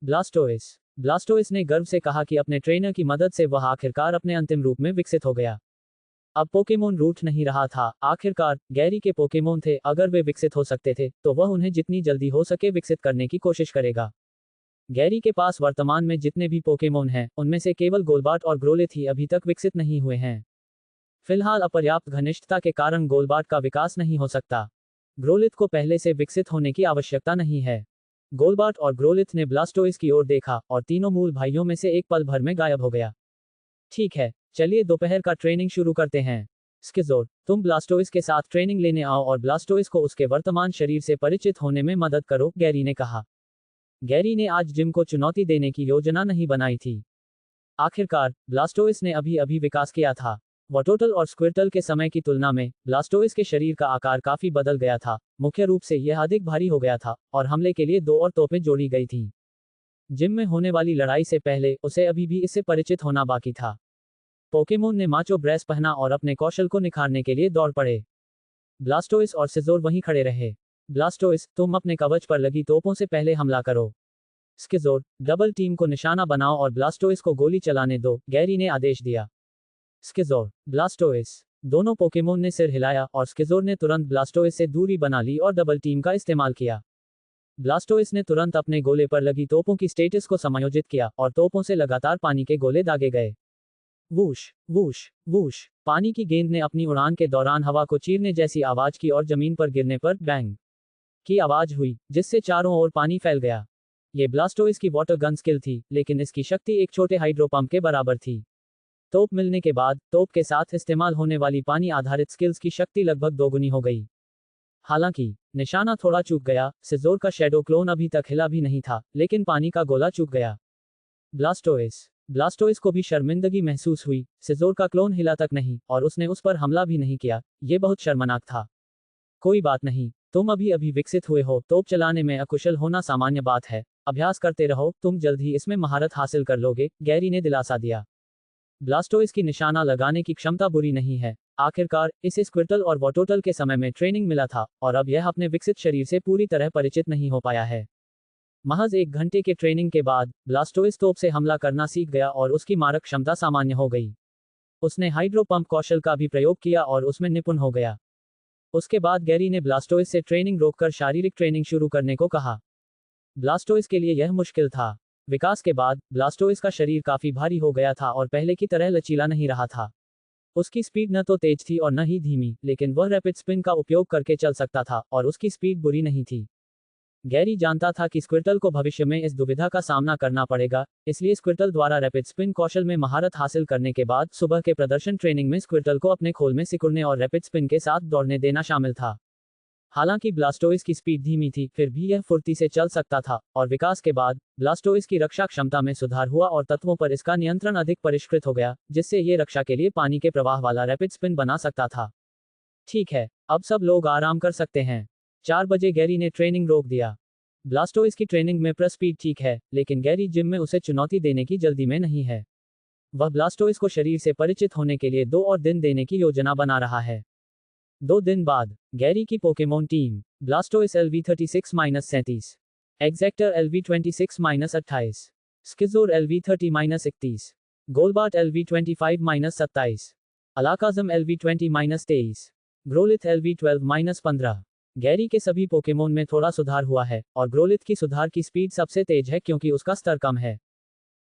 ब्लास्टोइस ने गर्व से कहा कि अपने ट्रेनर की मदद से वह आखिरकार अपने अंतिम रूप में विकसित हो गया। अब पोकेमोन रूठ नहीं रहा था। आखिरकार गैरी के पोकेमोन थे। अगर वे विकसित हो सकते थे, तो वह उन्हें जितनी जल्दी हो सके विकसित करने की कोशिश करेगा। गैरी के पास वर्तमान में जितने भी पोकेमोन हैं, उनमें से केवल गोलबाट और ग्रोलिथ ही अभी तक विकसित नहीं हुए हैं। फिलहाल अपर्याप्त घनिष्ठता के कारण गोलबाट का विकास नहीं हो सकता। ग्रोलिथ को पहले से विकसित होने की आवश्यकता नहीं है। गोलबाट और ग्रोलिथ ने ब्लास्टोइस की ओर देखा और तीनों मूल भाइयों में से एक पल भर में गायब हो गया। ठीक है, चलिए दोपहर का ट्रेनिंग शुरू करते हैं। स्किज़ोर, तुम ब्लास्टोइस के साथ ट्रेनिंग लेने आओ और ब्लास्टोइस को उसके वर्तमान शरीर से परिचित होने में मदद करो, गैरी ने कहा। गैरी ने आज जिम को चुनौती देने की योजना नहीं बनाई थी। आखिरकार ब्लास्टोइस ने अभी अभी विकास किया था। वोटोटल और स्क्विर्टल के समय की तुलना में ब्लास्टोइस के शरीर का आकार काफी बदल गया था। मुख्य रूप से यह अधिक भारी हो गया था और हमले के लिए 2 और तोपें जोड़ी गई थीं। जिम में होने वाली लड़ाई से पहले उसे अभी भी इससे परिचित होना बाकी था। पोकेमोन ने माचो ब्रेस पहना और अपने कौशल को निखारने के लिए दौड़ पड़े। ब्लास्टोइस और सिज़ोर वहीं खड़े रहे। ब्लास्टोइस, तुम अपने कवच पर लगी तोपों से पहले हमला करो। स्किज़ोर, डबल टीम को निशाना बनाओ और ब्लास्टोइस को गोली चलाने दो, गैरी ने आदेश दिया। स्किज़ोर, ब्लास्टोइस। दोनों पोकेमोन ने सिर हिलाया और स्किज़ोर ने तुरंत ब्लास्टोइस से दूरी बना ली और डबल टीम का इस्तेमाल किया। ब्लास्टोइस ने तुरंत अपने गोले पर लगी तोपों की स्टेटस को समायोजित किया और तोपों से लगातार पानी के गोले दागे गए। Whoosh whoosh whoosh. पानी की गेंद ने अपनी उड़ान के दौरान हवा को चीरने जैसी आवाज की और जमीन पर गिरने पर बैंग की आवाज हुई, जिससे चारों ओर पानी फैल गया। ये ब्लास्टोइस की वाटर गन स्किल थी, लेकिन इसकी शक्ति एक छोटे हाइड्रो पंप के बराबर थी। तोप मिलने के बाद तोप के साथ इस्तेमाल होने वाली पानी आधारित स्किल्स की शक्ति लगभग दोगुनी हो गई। हालांकि निशाना थोड़ा चूक गया। सिज़ोर का शैडो क्लोन अभी तक हिला भी नहीं था, लेकिन पानी का गोला चूक गया। ब्लास्टोइस को भी शर्मिंदगी महसूस हुई। सिज़ोर का क्लोन हिला तक नहीं और उसने उस पर हमला भी नहीं किया। ये बहुत शर्मनाक था। कोई बात नहीं, तुम अभी विकसित हुए हो। तोप चलाने में अकुशल होना सामान्य बात है। अभ्यास करते रहो, तुम जल्द ही इसमें महारत हासिल कर लोगे, गैरी ने दिलासा दिया। ब्लास्टोइस की निशाना लगाने की क्षमता बुरी नहीं है। आखिरकार इसे स्क्विर्टल और वोटोटल के समय में ट्रेनिंग मिला था और अब यह अपने विकसित शरीर से पूरी तरह परिचित नहीं हो पाया है। महज 1 घंटे के ट्रेनिंग के बाद ब्लास्टोइस तोप से हमला करना सीख गया और उसकी मारक क्षमता सामान्य हो गई। उसने हाइड्रो पंप कौशल का भी प्रयोग किया और उसमें निपुण हो गया। उसके बाद गैरी ने ब्लास्टोइस से ट्रेनिंग रोककर शारीरिक ट्रेनिंग शुरू करने को कहा। ब्लास्टोइस के लिए यह मुश्किल था। विकास के बाद ब्लास्टोइस का शरीर काफी भारी हो गया था और पहले की तरह लचीला नहीं रहा था। उसकी स्पीड न तो तेज थी और न ही धीमी, लेकिन वह रैपिड स्पिन का उपयोग करके चल सकता था और उसकी स्पीड बुरी नहीं थी। गैरी जानता था कि स्क्विर्टल को भविष्य में इस दुविधा का सामना करना पड़ेगा, इसलिए स्क्विर्टल द्वारा रैपिड स्पिन कौशल में महारत हासिल करने के बाद सुबह के प्रदर्शन ट्रेनिंग में स्क्विर्टल को अपने खोल में सिकुड़ने और रैपिड स्पिन के साथ दौड़ने देना शामिल था। हालांकि ब्लास्टोइस की स्पीड धीमी थी, फिर भी यह फुर्ती से चल सकता था और विकास के बाद ब्लास्टोइस की रक्षा क्षमता में सुधार हुआ और तत्वों पर इसका नियंत्रण अधिक परिष्कृत हो गया, जिससे ये रक्षा के लिए पानी के प्रवाह वाला रैपिड स्पिन बना सकता था। ठीक है, अब सब लोग आराम कर सकते हैं। 4 बजे गैरी ने ट्रेनिंग रोक दिया। ब्लास्टोइस की ट्रेनिंग में स्पीड ठीक है, लेकिन गैरी जिम में उसे चुनौती देने की जल्दी में नहीं है। वह ब्लास्टोइस को शरीर से परिचित होने के लिए 2 और दिन देने की योजना बना रहा है। 2 दिन बाद गैरी की Pokemon team. Blastoise LV36-37, Exeggutor LV26-28, Scizor LV30-31, Golbat LV25-27, Alakazam LV20-23, Growlithe LV12-15। Gary के सभी पोकेमोन में थोड़ा सुधार हुआ है और ग्रोलिथ की सुधार की स्पीड सबसे तेज है क्योंकि उसका स्तर कम है।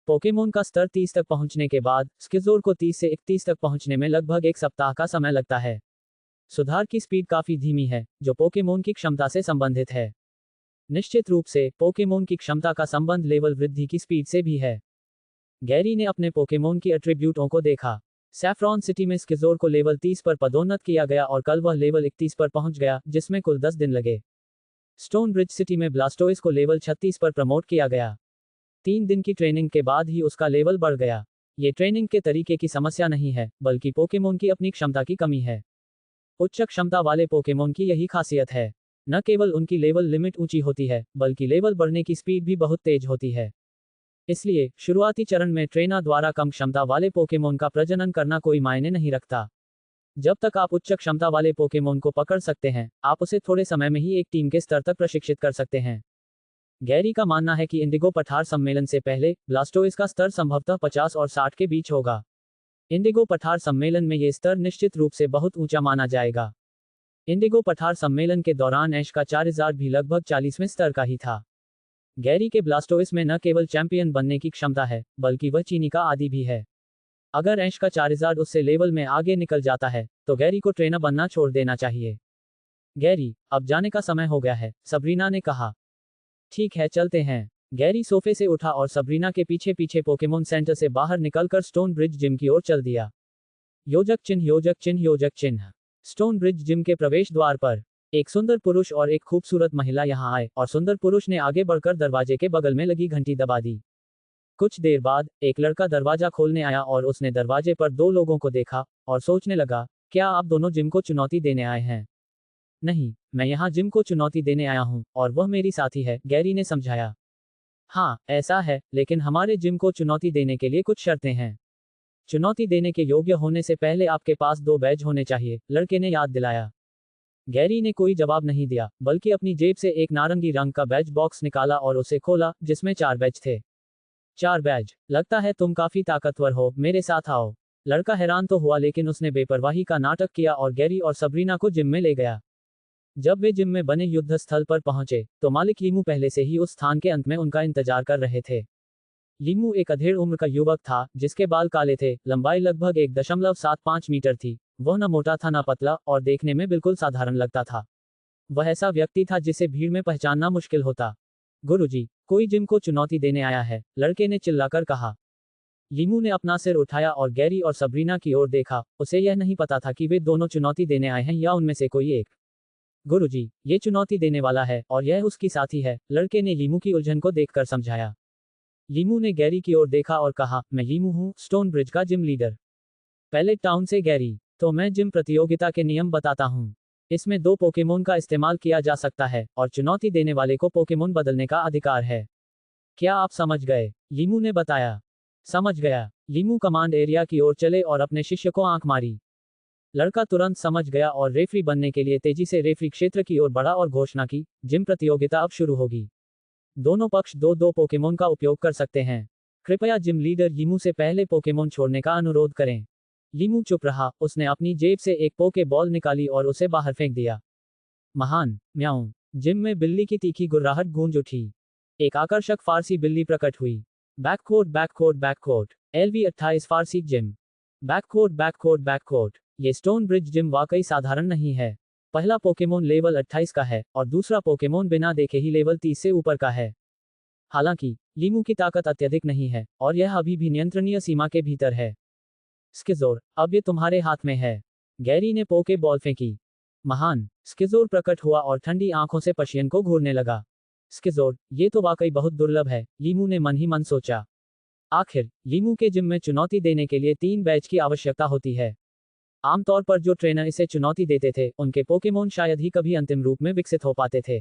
पोकेमोन का स्तर 30 तक पहुंचने के बाद स्किज़ोर को 30 से 31 तक पहुंचने में लगभग एक सप्ताह का समय लगता है। सुधार की स्पीड काफी धीमी है, जो पोकेमोन की क्षमता से संबंधित है। निश्चित रूप से पोकेमोन की क्षमता का संबंध लेवल वृद्धि की स्पीड से भी है। गैरी ने अपने पोकेमोन की एट्रीब्यूटों को देखा। सैफ्रॉन सिटी में स्किज़ोर को लेवल 30 पर पदोन्नत किया गया और कल वह लेवल 31 पर पहुंच गया, जिसमें कुल 10 दिन लगे। स्टोन ब्रिज सिटी में ब्लास्टोइस को लेवल 36 पर प्रमोट किया गया। 3 दिन की ट्रेनिंग के बाद ही उसका लेवल बढ़ गया। ये ट्रेनिंग के तरीके की समस्या नहीं है, बल्कि पोकेमोन की अपनी क्षमता की कमी है। उच्च क्षमता वाले पोकेमोन की यही खासियत है। न केवल उनकी लेवल लिमिट ऊंची होती है, बल्कि लेवल बढ़ने की स्पीड भी बहुत तेज होती है। इसलिए शुरुआती चरण में ट्रेनर द्वारा कम क्षमता वाले पोकेमोन का प्रजनन करना कोई मायने नहीं रखता। जब तक आप उच्च क्षमता वाले पोकेमोन को पकड़ सकते हैं, आप उसे थोड़े समय में ही एक टीम के स्तर तक प्रशिक्षित कर सकते हैं। गैरी का मानना है कि इंडिगो पठार सम्मेलन से पहले ब्लास्टोइस का स्तर संभवतः 50 और 60 के बीच होगा। इंडिगो पठार सम्मेलन में ये स्तर निश्चित रूप से बहुत ऊंचा माना जाएगा। इंडिगो पठार सम्मेलन के दौरान ऐश का चार्जर भी लगभग 40वें स्तर का ही था। गैरी के ब्लास्टोइस में न केवल चैंपियन बनने की क्षमता है, बल्कि वह चीनी का आदी भी है। अगर ऐश का चार्जर उससे लेवल में आगे निकल जाता है, तो गैरी को ट्रेनर बनना छोड़ देना चाहिए। गैरी, अब जाने का समय हो गया है, सबरीना ने कहा। ठीक है, चलते हैं। गैरी सोफे से उठा और सबरीना के पीछे पीछे पोकेमोन सेंटर से बाहर निकलकर स्टोन ब्रिज जिम की ओर चल दिया। योजक चिन्ह, योजक चिन्ह, योजक चिन्ह। स्टोन ब्रिज जिम के प्रवेश द्वार पर एक सुंदर पुरुष और एक खूबसूरत महिला यहां आए, और सुंदर पुरुष ने आगे बढ़कर दरवाजे के बगल में लगी घंटी दबा दी। कुछ देर बाद एक लड़का दरवाजा खोलने आया और उसने दरवाजे पर 2 लोगों को देखा और सोचने लगा, क्या आप दोनों जिम को चुनौती देने आए हैं? नहीं, मैं यहाँ जिम को चुनौती देने आया हूँ, और वह मेरी साथी है, गैरी ने समझाया। हाँ, ऐसा है, लेकिन हमारे जिम को चुनौती देने के लिए कुछ शर्तें हैं। चुनौती देने के योग्य होने से पहले आपके पास 2 बैज होने चाहिए, लड़के ने याद दिलाया। गैरी ने कोई जवाब नहीं दिया, बल्कि अपनी जेब से एक नारंगी रंग का बैज बॉक्स निकाला और उसे खोला, जिसमें 4 बैज थे। 4 बैज? लगता है तुम काफी ताकतवर हो, मेरे साथ आओ। लड़का हैरान तो हुआ, लेकिन उसने बेपरवाही का नाटक किया और गैरी और सबरीना को जिम में ले गया। जब वे जिम में बने युद्ध स्थल पर पहुंचे, तो मालिक लीमू पहले से ही उस स्थान के अंत में उनका इंतजार कर रहे थे। लीमू एक अधेड़ उम्र का युवक था, जिसके बाल काले थे, लंबाई लगभग 1.75 मीटर थी। वह न मोटा था न पतला, और देखने में बिल्कुल साधारण लगता था। वह ऐसा व्यक्ति था जिसे भीड़ में पहचानना मुश्किल होता। गुरुजी, कोई जिम को चुनौती देने आया है, लड़के ने चिल्लाकर कहा। लीमू ने अपना सिर उठाया और गैरी और सबरीना की ओर देखा। उसे यह नहीं पता था कि वे दोनों चुनौती देने आए हैं या उनमें से कोई एक। गुरुजी, ये चुनौती देने वाला है, और यह उसकी साथी है, लड़के ने लीमू की उलझन को देखकर समझाया। लीमू ने गैरी की ओर देखा और कहा, मैं लीमू हूँ, स्टोन ब्रिज का जिम लीडर। पैलेट टाउन से गैरी। तो मैं जिम प्रतियोगिता के नियम बताता हूँ। इसमें 2 पोकेमोन का इस्तेमाल किया जा सकता है, और चुनौती देने वाले को पोकेमोन बदलने का अधिकार है। क्या आप समझ गए? लीमू ने बताया। समझ गया। लीमू कमांड एरिया की ओर चले और अपने शिष्य को आंख मारी। लड़का तुरंत समझ गया और रेफरी बनने के लिए तेजी से रेफरी क्षेत्र की ओर बढ़ा और घोषणा की, जिम प्रतियोगिता अब शुरू होगी। दोनों पक्ष 2-2 पोकेमोन का उपयोग कर सकते हैं। कृपया जिम लीडर लीमू से पहले पोकेमोन छोड़ने का अनुरोध करें। लीमू चुप रहा, उसने अपनी जेब से एक पोके बॉल निकाली और उसे बाहर फेंक दिया। महान म्याऊं। जिम में बिल्ली की तीखी गुर्राहट गूंज उठी। एक आकर्षक फारसी बिल्ली प्रकट हुई। बैककोट बैककोट बैककोट। LV28 फारसी जिम। बैककोट बैककोट बैककोट। ये स्टोन ब्रिज जिम वाकई साधारण नहीं है। पहला पोकेमोन लेवल 28 का है, और दूसरा पोकेमोन बिना देखे ही लेवल 30 से ऊपर का है। हालांकि लीमू की ताकत अत्यधिक नहीं है, और यह अभी भी नियंत्रणीय सीमा के भीतर है। स्किज़ोर, अब ये तुम्हारे हाथ में है। गैरी ने पोके बॉल फेंकी। महान। स्किज़ोर प्रकट हुआ और ठंडी आंखों से पशियन को घूरने लगा। स्किज़ोर, ये तो वाकई बहुत दुर्लभ है, लीमू ने मन ही मन सोचा। आखिर लीमू के जिम में चुनौती देने के लिए 3 बैच की आवश्यकता होती है। आमतौर पर जो ट्रेनर इसे चुनौती देते थे, उनके पोकेमोन शायद ही कभी अंतिम रूप में विकसित हो पाते थे।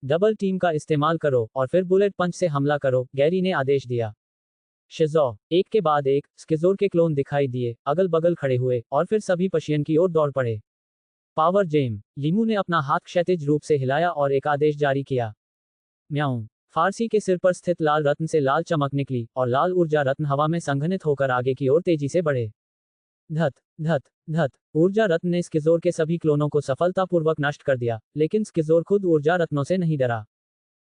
डबल टीम का इस्तेमाल करो और फिर बुलेट पंच से हमला करो, गैरी ने आदेश दिया। शिज़ो, एक के बाद एक स्किज़ोर के क्लोन दिखाई दिए, अगल बगल खड़े हुए, और फिर सभी पशियन की ओर दौड़ पड़े। Power GeM. लीमू ने अपना हाथ क्षैतिज रूप से हिलाया और एक आदेश जारी किया। म्याऊं। फारसी के सिर पर स्थित लाल रत्न से लाल चमक निकली, और लाल ऊर्जा रत्न हवा में संघनित होकर आगे की ओर तेजी से बढ़े। धत धत धत। ऊर्जा रत्न ने स्किज़ोर के सभी क्लोनों को सफलतापूर्वक नष्ट कर दिया, लेकिन स्किज़ोर खुद ऊर्जा रत्नों से नहीं डरा।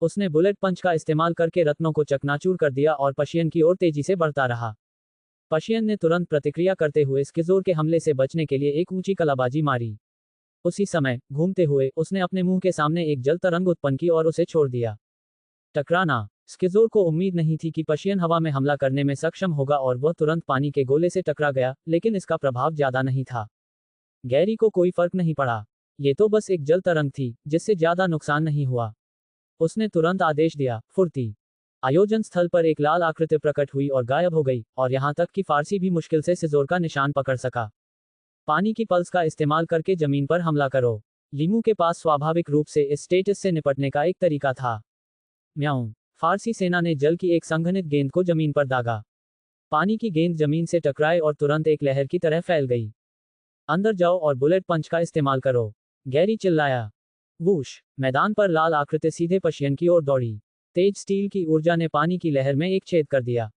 उसने बुलेट पंच का इस्तेमाल करके रत्नों को चकनाचूर कर दिया और पशियन की ओर तेजी से बढ़ता रहा। पशियन ने तुरंत प्रतिक्रिया करते हुए स्किज़ोर के हमले से बचने के लिए एक ऊंची कलाबाजी मारी। उसी समय, घूमते हुए, उसने अपने मुंह के सामने एक जल तरंग उत्पन्न की और उसे छोड़ दिया। टकराना। स्किज़ोर को उम्मीद नहीं थी कि पशियन हवा में हमला करने में सक्षम होगा और वह तुरंत पानी के गोले से टकरा गया, लेकिन इसका प्रभाव ज्यादा नहीं था। गैरी को कोई फर्क नहीं पड़ा। ये तो बस एक जल तरंग थी, जिससे ज्यादा नुकसान नहीं हुआ। उसने तुरंत आदेश दिया, फुर्ती। आयोजन स्थल पर एक लाल आकृति प्रकट हुई और गायब हो गई, और यहां तक कि फारसी भी मुश्किल से सिज़ोर का निशान पकड़ सका। पानी की पल्स का इस्तेमाल करके जमीन पर हमला करो। लीमू के पास स्वाभाविक रूप से इस स्टेटस से निपटने का एक तरीका था। म्याऊं। फारसी सेना ने जल की एक संघनित गेंद को जमीन पर दागा। पानी की गेंद जमीन से टकराए और तुरंत एक लहर की तरह फैल गई। अंदर जाओ और बुलेट पंच का इस्तेमाल करो, गैरी चिल्लाया। वूश। मैदान पर लाल आकृति सीधे पशियन की ओर दौड़ी। तेज स्टील की ऊर्जा ने पानी की लहर में एक छेद कर दिया।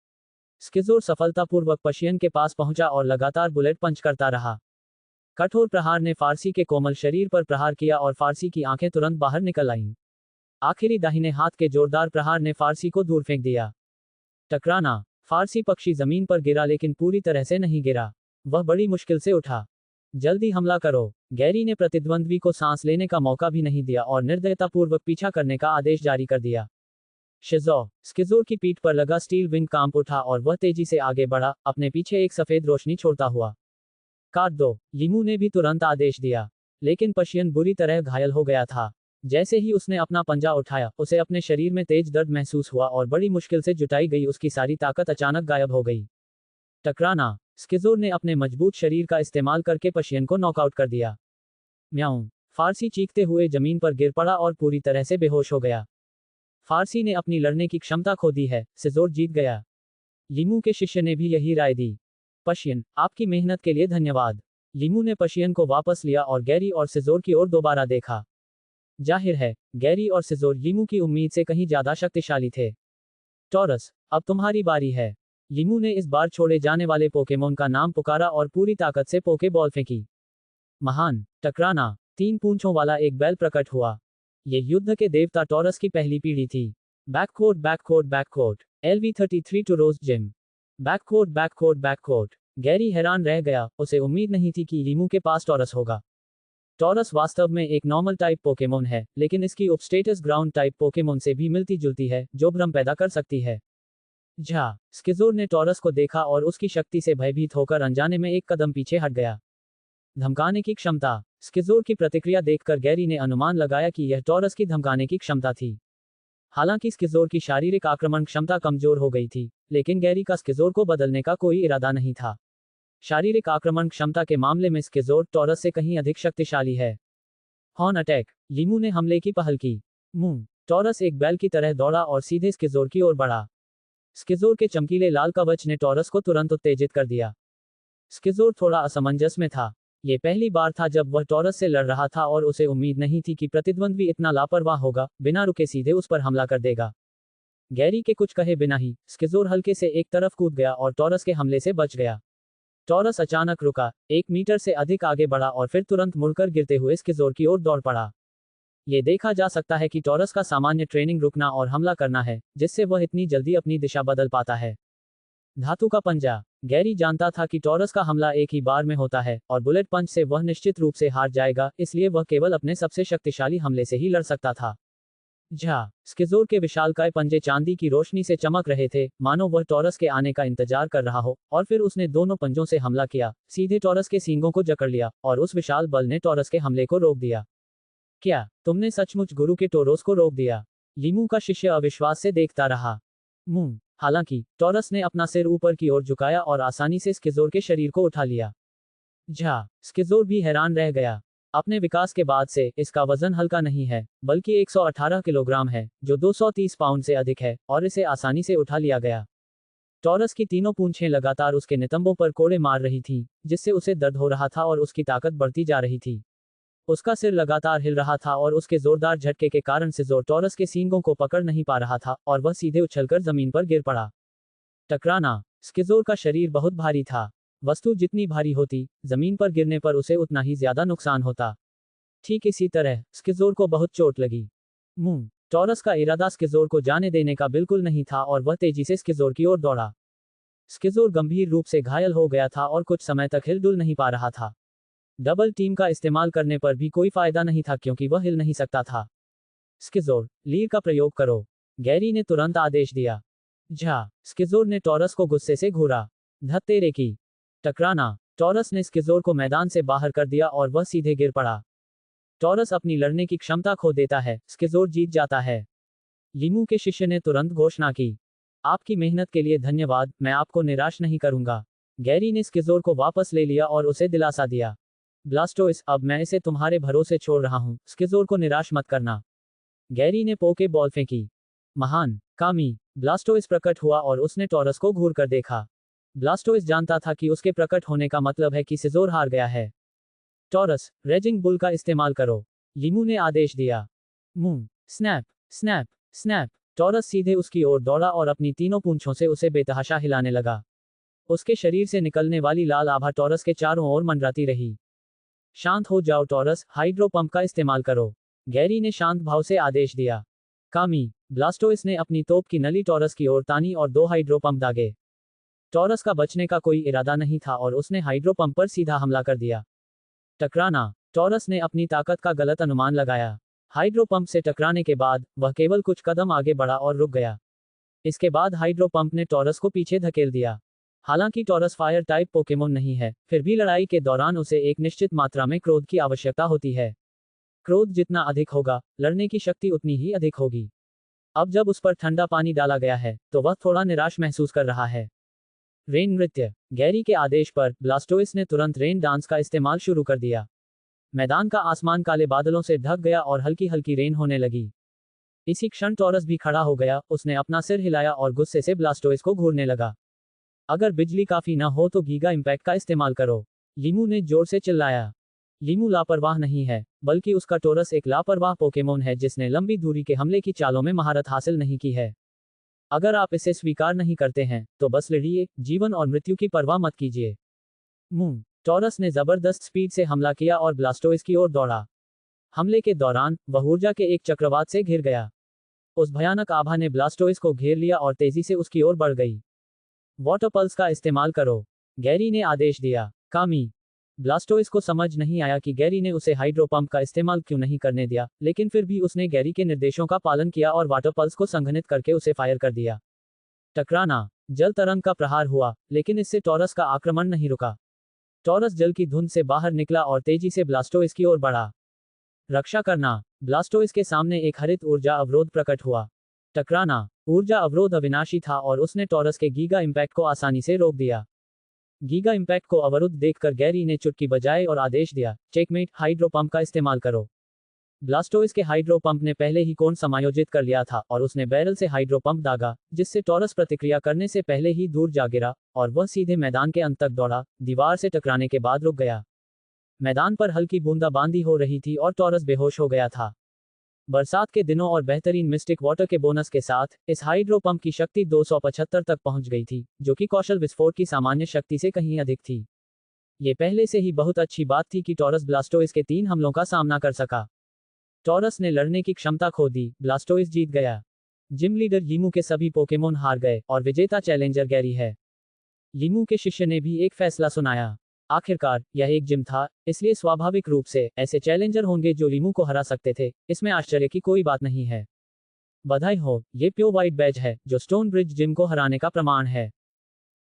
स्किज़ोर सफलतापूर्वक पशियन के पास पहुंचा और लगातार बुलेट पंच करता रहा। कठोर प्रहार ने फारसी के कोमल शरीर पर प्रहार किया और फारसी की आंखें तुरंत बाहर निकल आईं। आखिरी दाहिने हाथ के जोरदार प्रहार ने फारसी को दूर फेंक दिया। टकराना। फारसी पक्षी जमीन पर गिरा लेकिन पूरी तरह से नहीं गिरा। वह बड़ी मुश्किल से उठा। जल्दी हमला करो। गैरी ने प्रतिद्वंद्वी को सांस लेने का मौका भी नहीं दिया और निर्दयतापूर्वक पीछा करने का आदेश जारी कर दिया। शिज़ो। स्किज़ोर की पीठ पर लगा स्टील विंग कांप उठा और वह तेजी से आगे बढ़ा, अपने पीछे एक सफेद रोशनी छोड़ता हुआ। काट दो। लीमू ने भी तुरंत आदेश दिया। लेकिन पशियन बुरी तरह घायल हो गया था। जैसे ही उसने अपना पंजा उठाया, उसे अपने शरीर में तेज दर्द महसूस हुआ और बड़ी मुश्किल से जुटाई गई उसकी सारी ताकत अचानक गायब हो गई। टकराना। स्किज़ोर ने अपने मजबूत शरीर का इस्तेमाल करके पशियन को नॉकआउट कर दिया। म्याऊं। फारसी चीखते हुए जमीन पर गिर पड़ा और पूरी तरह से बेहोश हो गया। फारसी ने अपनी लड़ने की क्षमता खो दी है, सिज़ोर जीत गया। लीमू के शिष्य ने भी यही राय दी। पशियन, आपकी मेहनत के लिए धन्यवाद। लीमू ने पशियन को वापस लिया और गैरी और सिज़ोर की ओर दोबारा देखा। जाहिर है, गैरी और सिज़ोर लीमू की उम्मीद से कहीं ज्यादा शक्तिशाली थे। टॉरस, अब तुम्हारी बारी है। लीमू ने इस बार छोड़े जाने वाले पोकेमोन का नाम पुकारा और पूरी ताकत से पोके बॉल फेंकी। महान। टकराना। 3 पूंछों वाला एक बैल प्रकट हुआ। ये युद्ध के देवता टॉरस की पहली पीढ़ी थी। बैककोट बैककोट बैककोट। LV33 टू रोज जिम। बैककोट बैककोट बैककोट। गैरी हैरान रह गया, उसे उम्मीद नहीं थी कि लीमू के पास टॉरस होगा। टॉरस वास्तव में एक नॉर्मल टाइप पोकेमोन है, लेकिन इसकी उपस्टेटस ग्राउंड टाइप पोकेमोन से भी मिलती जुलती है, जो भ्रम पैदा कर सकती है। झा। स्किज़ोर ने टॉरस को देखा और उसकी शक्ति से भयभीत होकर अनजाने में एक कदम पीछे हट गया। धमकाने की क्षमता। स्किज़ोर की प्रतिक्रिया देखकर गैरी ने अनुमान लगाया कि यह टॉरस की धमकाने की क्षमता थी। हालांकि स्किज़ोर की शारीरिक आक्रमण क्षमता कमजोर हो गई थी, लेकिन गैरी का स्किज़ोर को बदलने का कोई इरादा नहीं था। शारीरिक आक्रमण क्षमता के मामले में स्किज़ोर टॉरस से कहीं अधिक शक्तिशाली है। Horn attack. लीमू ने हमले की पहल की। मुंह। टॉरस एक बैल की तरह दौड़ा और सीधे स्किज़ोर की ओर बढ़ा। स्किज़ोर के चमकीले लाल कवच ने टॉरस को तुरंत उत्तेजित कर दिया। स्किज़ोर थोड़ा असमंजस में था। ये पहली बार था जब वह टॉरस से लड़ रहा था और उसे उम्मीद नहीं थी कि प्रतिद्वंद्वी इतना लापरवाह होगा, बिना रुके सीधे उस पर हमला कर देगा। गैरी के कुछ कहे बिना ही स्किज़ोर हल्के से एक तरफ कूद गया और टॉरस के हमले से बच गया। टॉरस अचानक रुका, 1 मीटर से अधिक आगे बढ़ा और फिर तुरंत मुड़कर गिरते हुए स्किज़ोर की ओर दौड़ पड़ा। ये देखा जा सकता है कि टॉरस का सामान्य ट्रेनिंग रुकना और हमला करना है, जिससे वह इतनी जल्दी अपनी दिशा बदल पाता है। धातु का पंजा। गैरी जानता था कि टॉरस का हमला एक ही बार में होता है, और बुलेट पंच से वह निश्चित रूप से हार जाएगा, इसलिए वह केवल अपने सबसे शक्तिशाली हमले से ही लड़ सकता था। झा। स्किज़ोर के विशालकाय पंजे चांदी की रोशनी से चमक रहे थे, मानो वह टॉरस के आने का इंतजार कर रहा हो, और फिर उसने दोनों पंजों से हमला किया, सीधे टॉरस के सींगों को जकड़ लिया, और उस विशाल बल ने टॉरस के हमले को रोक दिया। क्या तुमने सचमुच गुरु के टोरोस को रोक दिया? लीमू का शिष्य अविश्वास से देखता रहा। मुंह। हालांकि टॉरस ने अपना सिर ऊपर की ओर झुकाया और आसानी से स्किज़ोर के शरीर को उठा लिया। झा। स्किज़ोर भी हैरान रह गया। अपने विकास के बाद से इसका वजन हल्का नहीं है, बल्कि 118 किलोग्राम है, जो 230 पाउंड से अधिक है, और इसे आसानी से उठा लिया गया। टॉरस की तीनों पूंछें लगातार उसके नितंबों पर कोड़े मार रही थीं, जिससे उसे दर्द हो रहा था और उसकी ताकत बढ़ती जा रही थी। उसका सिर लगातार हिल रहा था और उसके जोरदार झटके के कारण सिज़ोर टॉरस के सींगों को पकड़ नहीं पा रहा था, और वह सीधे उछलकर जमीन पर गिर पड़ा। टकराना। स्किज़ोर का शरीर बहुत भारी था। वस्तु जितनी भारी होती, जमीन पर गिरने पर उसे उतना ही ज्यादा नुकसान होता। ठीक इसी तरह स्किज़ोर को बहुत चोट लगी। मुंह। टॉरस का इरादा स्किज़ोर को जाने देने का बिल्कुल नहीं था और वह तेजी से स्किज़ोर की ओर दौड़ा। स्किज़ोर गंभीर रूप से घायल हो गया था और कुछ समय तक हिल डुल नहीं पा रहा था। डबल टीम का इस्तेमाल करने पर भी कोई फायदा नहीं था क्योंकि वह हिल नहीं सकता था। स्किज़ोर, लीर का प्रयोग करो, गैरी ने तुरंत आदेश दिया। स्किज़ोर ने टॉरस को गुस्से से घूरा। धत्तेरे की टकराना। टॉरस ने स्किज़ोर को मैदान से बाहर कर दिया और वह सीधे गिर पड़ा। टॉरस अपनी लड़ने की क्षमता खो देता है, स्किज़ोर जीत जाता है। यीमू के शिष्य ने तुरंत घोषणा की, आपकी मेहनत के लिए धन्यवाद, मैं आपको निराश नहीं करूंगा। गैरी ने स्किज़ोर को वापस ले लिया और उसे दिलासा दिया। ब्लास्टोइस, अब मैं इसे तुम्हारे भरोसे छोड़ रहा हूं, स्किज़ोर को निराश मत करना। गैरी ने पोके बॉल फेंकी। महान कामी। ब्लास्टोइस प्रकट हुआ और उसने टॉरस को घूर कर देखा। ब्लास्टोइस जानता था कि उसके प्रकट होने का मतलब है कि स्किज़ोर हार गया है। टॉरस, रेजिंग बुल का इस्तेमाल करो, यीमू ने आदेश दिया। Move, snap, snap, snap. Taurus सीधे उसकी ओर दौड़ा और अपनी तीनों पूंछों से उसे बेतहाशा हिलाने लगा। उसके शरीर से निकलने वाली लाल आभा टॉरस के चारों ओर मंडराती रही। शांत हो जाओ टॉरस, हाइड्रो पंप का इस्तेमाल करो, गैरी ने शांत भाव से आदेश दिया। कामी। ब्लास्टोइस ने अपनी तोप की नली टॉरस की ओर तानी और 2 हाइड्रो पंप दागे। टॉरस का बचने का कोई इरादा नहीं था और उसने हाइड्रो पंप पर सीधा हमला कर दिया। टकराना। टॉरस ने अपनी ताकत का गलत अनुमान लगाया। हाइड्रो पंप से टकराने के बाद वह केवल कुछ कदम आगे बढ़ा और रुक गया। इसके बाद हाइड्रो पंप ने टॉरस को पीछे धकेल दिया। हालांकि टॉरस फायर टाइप पोकेमोन नहीं है, फिर भी लड़ाई के दौरान उसे एक निश्चित मात्रा में क्रोध की आवश्यकता होती है। क्रोध जितना अधिक होगा, लड़ने की शक्ति उतनी ही अधिक होगी। अब जब उस पर ठंडा पानी डाला गया है, तो वह थोड़ा निराश महसूस कर रहा है। रेन नृत्य। गैरी के आदेश पर ब्लास्टोइस ने तुरंत रेन डांस का इस्तेमाल शुरू कर दिया। मैदान का आसमान काले बादलों से ढक गया और हल्की हल्की रेन होने लगी। इसी क्षण टॉरस भी खड़ा हो गया, उसने अपना सिर हिलाया और गुस्से से ब्लास्टोइस को घूरने लगा। अगर बिजली काफी न हो तो गीगा इम्पैक्ट का इस्तेमाल करो, यीमू ने जोर से चिल्लाया। यीमू लापरवाह नहीं है, बल्कि उसका टॉरस एक लापरवाह पोकेमोन है जिसने लंबी दूरी के हमले की चालों में महारत हासिल नहीं की है। अगर आप इसे स्वीकार नहीं करते हैं, तो बस लड़िए, जीवन और मृत्यु की परवाह मत कीजिए। मुंह। टॉरस ने जबरदस्त स्पीड से हमला किया और ब्लास्टोइस की ओर दौड़ा। हमले के दौरान वह ऊर्जा के एक चक्रवात से घिर गया। उस भयानक आभा ने ब्लास्टोइस को घेर लिया और तेजी से उसकी ओर बढ़ गई। वाटर पल्स का इस्तेमाल करो, गैरी ने आदेश दिया। कामी। ब्लास्टोइस को समझ नहीं आया कि गैरी ने उसे हाइड्रो पंप का इस्तेमाल क्यों नहीं करने दिया, लेकिन फिर भी उसने गैरी के निर्देशों का पालन किया और वाटर पल्स को संघनित करके उसे फायर कर दिया। टकराना। जल तरंग का प्रहार हुआ, लेकिन इससे टॉरस का आक्रमण नहीं रुका। टॉरस जल की धुंध से बाहर निकला और तेजी से ब्लास्टोइस की ओर बढ़ा। रक्षा करना। ब्लास्टोइस के सामने एक हरित ऊर्जा अवरोध प्रकट हुआ। टकराना। ऊर्जा अवरोध अविनाशी था और उसने टॉरस के गीगा इम्पैक्ट को आसानी से रोक दिया। गीगा इम्पैक्ट को अवरुद्ध देखकर गैरी ने चुटकी बजाई और आदेश दिया, चेकमेट, हाइड्रो पंप का इस्तेमाल करो। ब्लास्टोइस के हाइड्रो पंप ने पहले ही कोण समायोजित कर लिया था और उसने बैरल से हाइड्रो पंप दागा, जिससे टॉरस प्रतिक्रिया करने से पहले ही दूर जा गिरा और वह सीधे मैदान के अंत तक दौड़ा, दीवार से टकराने के बाद रुक गया। मैदान पर हल्की बूंदाबांदी हो रही थी और टॉरस बेहोश हो गया था। बरसात के दिनों और बेहतरीन मिस्टिक वाटर के बोनस के साथ इस हाइड्रो पंप की शक्ति 275 तक पहुंच गई थी, जो कि कौशल विस्फोट की सामान्य शक्ति से कहीं अधिक थी। ये पहले से ही बहुत अच्छी बात थी कि टॉरस ब्लास्टोइस के 3 हमलों का सामना कर सका। टॉरस ने लड़ने की क्षमता खो दी, ब्लास्टोइस जीत गया। जिम लीडर यीमू के सभी पोकेमोन हार गए और विजेता चैलेंजर गैरी है। यीमू के शिष्य ने भी एक फैसला सुनाया। आखिरकार यह एक जिम था, इसलिए स्वाभाविक रूप से ऐसे चैलेंजर होंगे जो यीमू को हरा सकते थे, इसमें आश्चर्य की कोई बात नहीं है। बधाई हो, ये प्योर वाइट बैज है, जो स्टोन ब्रिज जिम को हराने का प्रमाण है।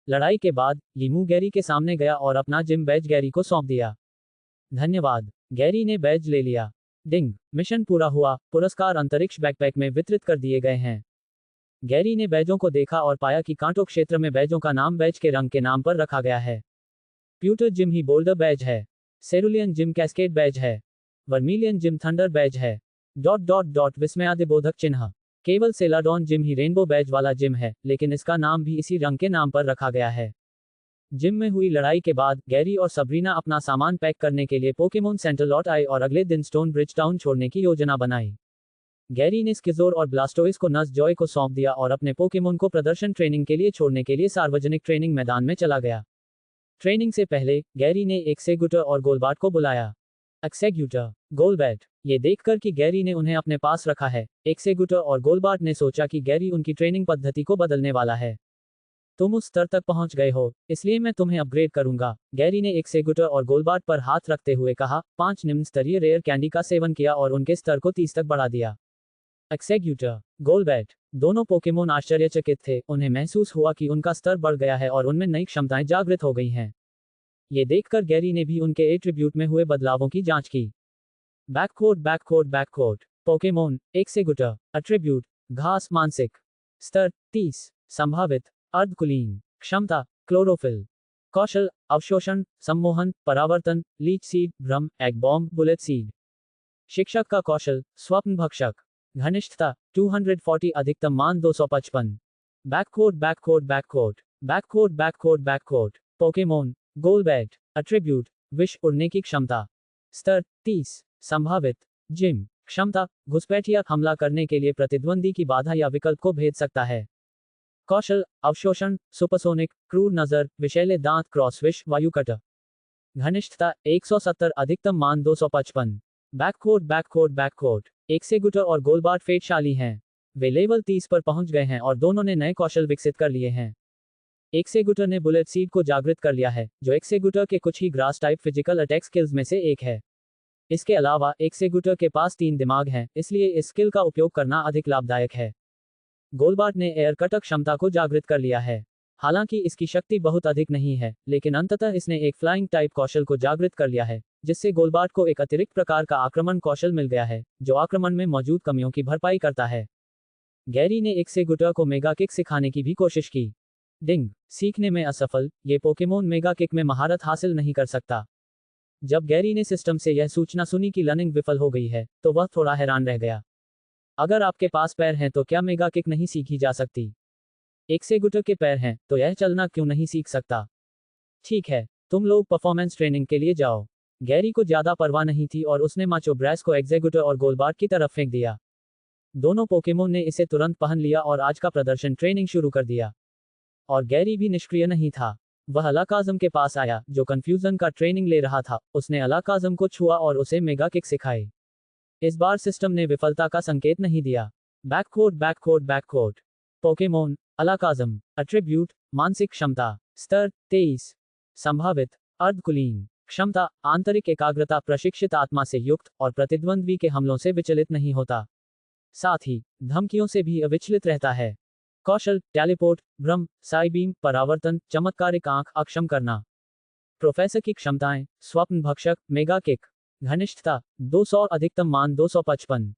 लड़ाई के बाद यीमू गैरी के सामने गया और अपना जिम बैज गैरी को सौंप दिया। धन्यवाद। गैरी ने बैज ले लिया। डिंग। मिशन पूरा हुआ, पुरस्कार अंतरिक्ष बैकपैक में वितरित कर दिए गए हैं। गैरी ने बैजों को देखा और पाया कि कांटो क्षेत्र में बैजों का नाम बैज के रंग के नाम पर रखा गया है। प्यूटर जिम ही बोल्डर बैज है। सेरुलियन जिम कैस्केड बैज है। वर्मिलियन जिम थंडर बैज है। विस्मयादिबोधक चिन्ह। केवल सेलाडॉन जिम ही रेनबो बैज वाला जिम है, लेकिन इसका नाम भी इसी रंग के नाम पर रखा गया है। जिम में हुई लड़ाई के बाद गैरी और सबरीना अपना सामान पैक करने के लिए पोकेमोन सेंटर लौट आए और अगले दिन स्टोन ब्रिज टाउन छोड़ने की योजना बनाई। गैरी ने स्किज़ोर और ब्लास्टोइस को नस जॉय को सौंप दिया और अपने पोकेमोन को प्रदर्शन ट्रेनिंग के लिए छोड़ने के लिए सार्वजनिक ट्रेनिंग मैदान में चला गया। ट्रेनिंग से पहले गैरी ने एक सेगुटर और गोलबाट को बुलाया। एक्सेक्यूटर गोलबैट। ये देखकर कि गैरी ने उन्हें अपने पास रखा है, एक्सेक्यूटर और गोलबार्ट ने सोचा कि गैरी उनकी ट्रेनिंग पद्धति को बदलने वाला है। तुम उस स्तर तक पहुंच गए हो, इसलिए मैं तुम्हें अपग्रेड करूंगा, गैरी ने एक्सेक्यूटर और गोलबार्ट पर हाथ रखते हुए कहा। 5 निम्न स्तरीय रेयर कैंडी का सेवन किया और उनके स्तर को 30 तक बढ़ा दिया। एक्सेक्यूटर गोलबैट। दोनों पोकेमोन आश्चर्यचकित थे, उन्हें महसूस हुआ कि उनका स्तर बढ़ गया है और उनमें नई क्षमताएं जागृत हो गई हैं। ये देखकर गैरी ने भी उनके एट्रीब्यूट में हुए बदलावों की जांच की। बैककोड पोकेमोन एक्सेक्यूटर एट्रीब्यूट घास मानसिक स्तर 30 संभावित अर्धकुलीन क्षमता क्लोरोफिल कौशल अवशोषण सम्मोहन परावर्तन लीच सीड भ्रम एग बॉम्ब बुलेट सीड। शिक्षक का कौशल स्वप्न भक्षक घनिष्ठता 240 अधिकतम मान 255। बैककोड पोकेमोन गोलबैट एट्रीब्यूट विष उड़ने की क्षमता स्तर 30 संभावित जिम क्षमता घुसपैठिया हमला करने के लिए प्रतिद्वंदी की बाधा या विकल्प को भेद सकता है। कौशल अवशोषण सुपरसोनिक क्रूर नजर विषैले दांत क्रॉस विष वायुकट। घनिष्ठता 170 अधिकतम मान 255। बैककोड एक्सेक्यूटर और गोलबार्ट फेटशाली हैं। वे लेवल 30 पर पहुंच गए हैं और दोनों ने नए कौशल विकसित कर लिए हैं। एक्सेक्यूटर ने बुलेट सीड को जागृत कर लिया है, जो एक्सेक्यूटर के कुछ ही grass type physical attack skills में से एक है। इसके अलावा एक्सेक्यूटर के पास 3 दिमाग हैं, इसलिए इस स्किल का उपयोग करना अधिक लाभदायक है। गोलबार्ट ने एयर कटक क्षमता को जागृत कर लिया है। हालांकि इसकी शक्ति बहुत अधिक नहीं है, लेकिन अंततः इसने एक फ्लाइंग टाइप कौशल को जागृत कर लिया है, जिससे गोलबार्ट को एक अतिरिक्त प्रकार का आक्रमण कौशल मिल गया है, जो आक्रमण में मौजूद कमियों की भरपाई करता है। गैरी ने एक्सेक्यूटर को मेगा किक सिखाने की भी कोशिश की। डिंग सीखने में असफल, ये पोकेमोन मेगा किक में महारत हासिल नहीं कर सकता। जब गैरी ने सिस्टम से यह सूचना सुनी कि लर्निंग विफल हो गई है, तो वह थोड़ा हैरान रह गया। अगर आपके पास पैर हैं तो क्या मेगा किक नहीं सीखी जा सकती? एक्सेक्यूटर के पैर हैं, तो यह चलना क्यों नहीं सीख सकता? ठीक है, तुम लोग परफॉर्मेंस ट्रेनिंग के लिए जाओ। गैरी को ज्यादा परवाह नहीं थी और उसने माचो ब्रैस को एक्सेक्यूटर और गोलबार्ट की तरफ फेंक दिया। दोनों पोकेमोन ने इसे तुरंत पहन लिया और आज का प्रदर्शन ट्रेनिंग शुरू कर दिया। और गैरी भी निष्क्रिय नहीं था। वह अलाकाज़म के पास आया, जो कंफ्यूजन का ट्रेनिंग ले रहा था। उसने अलाकाज़म को छुआ और उसे मेगा किक सिखाई। इस बार सिस्टम ने विफलता का संकेत नहीं दिया। बैककोड पोकेमोन अलाकाज़म एट्रीब्यूट मानसिक क्षमता स्तर 23 संभावित अर्धकुलीन क्षमता आंतरिक एकाग्रता प्रशिक्षित आत्मा से युक्त और प्रतिद्वंद्वी के हमलों से विचलित नहीं होता, साथ ही धमकियों से भी अविचलित रहता है। कौशल टेलीपोर्ट भ्रम साइबीम परावर्तन चमत्कारिक आंख अक्षम करना। प्रोफेसर की क्षमताएं स्वप्न भक्षक मेगा किक घनिष्ठता 200 अधिकतम मान 255।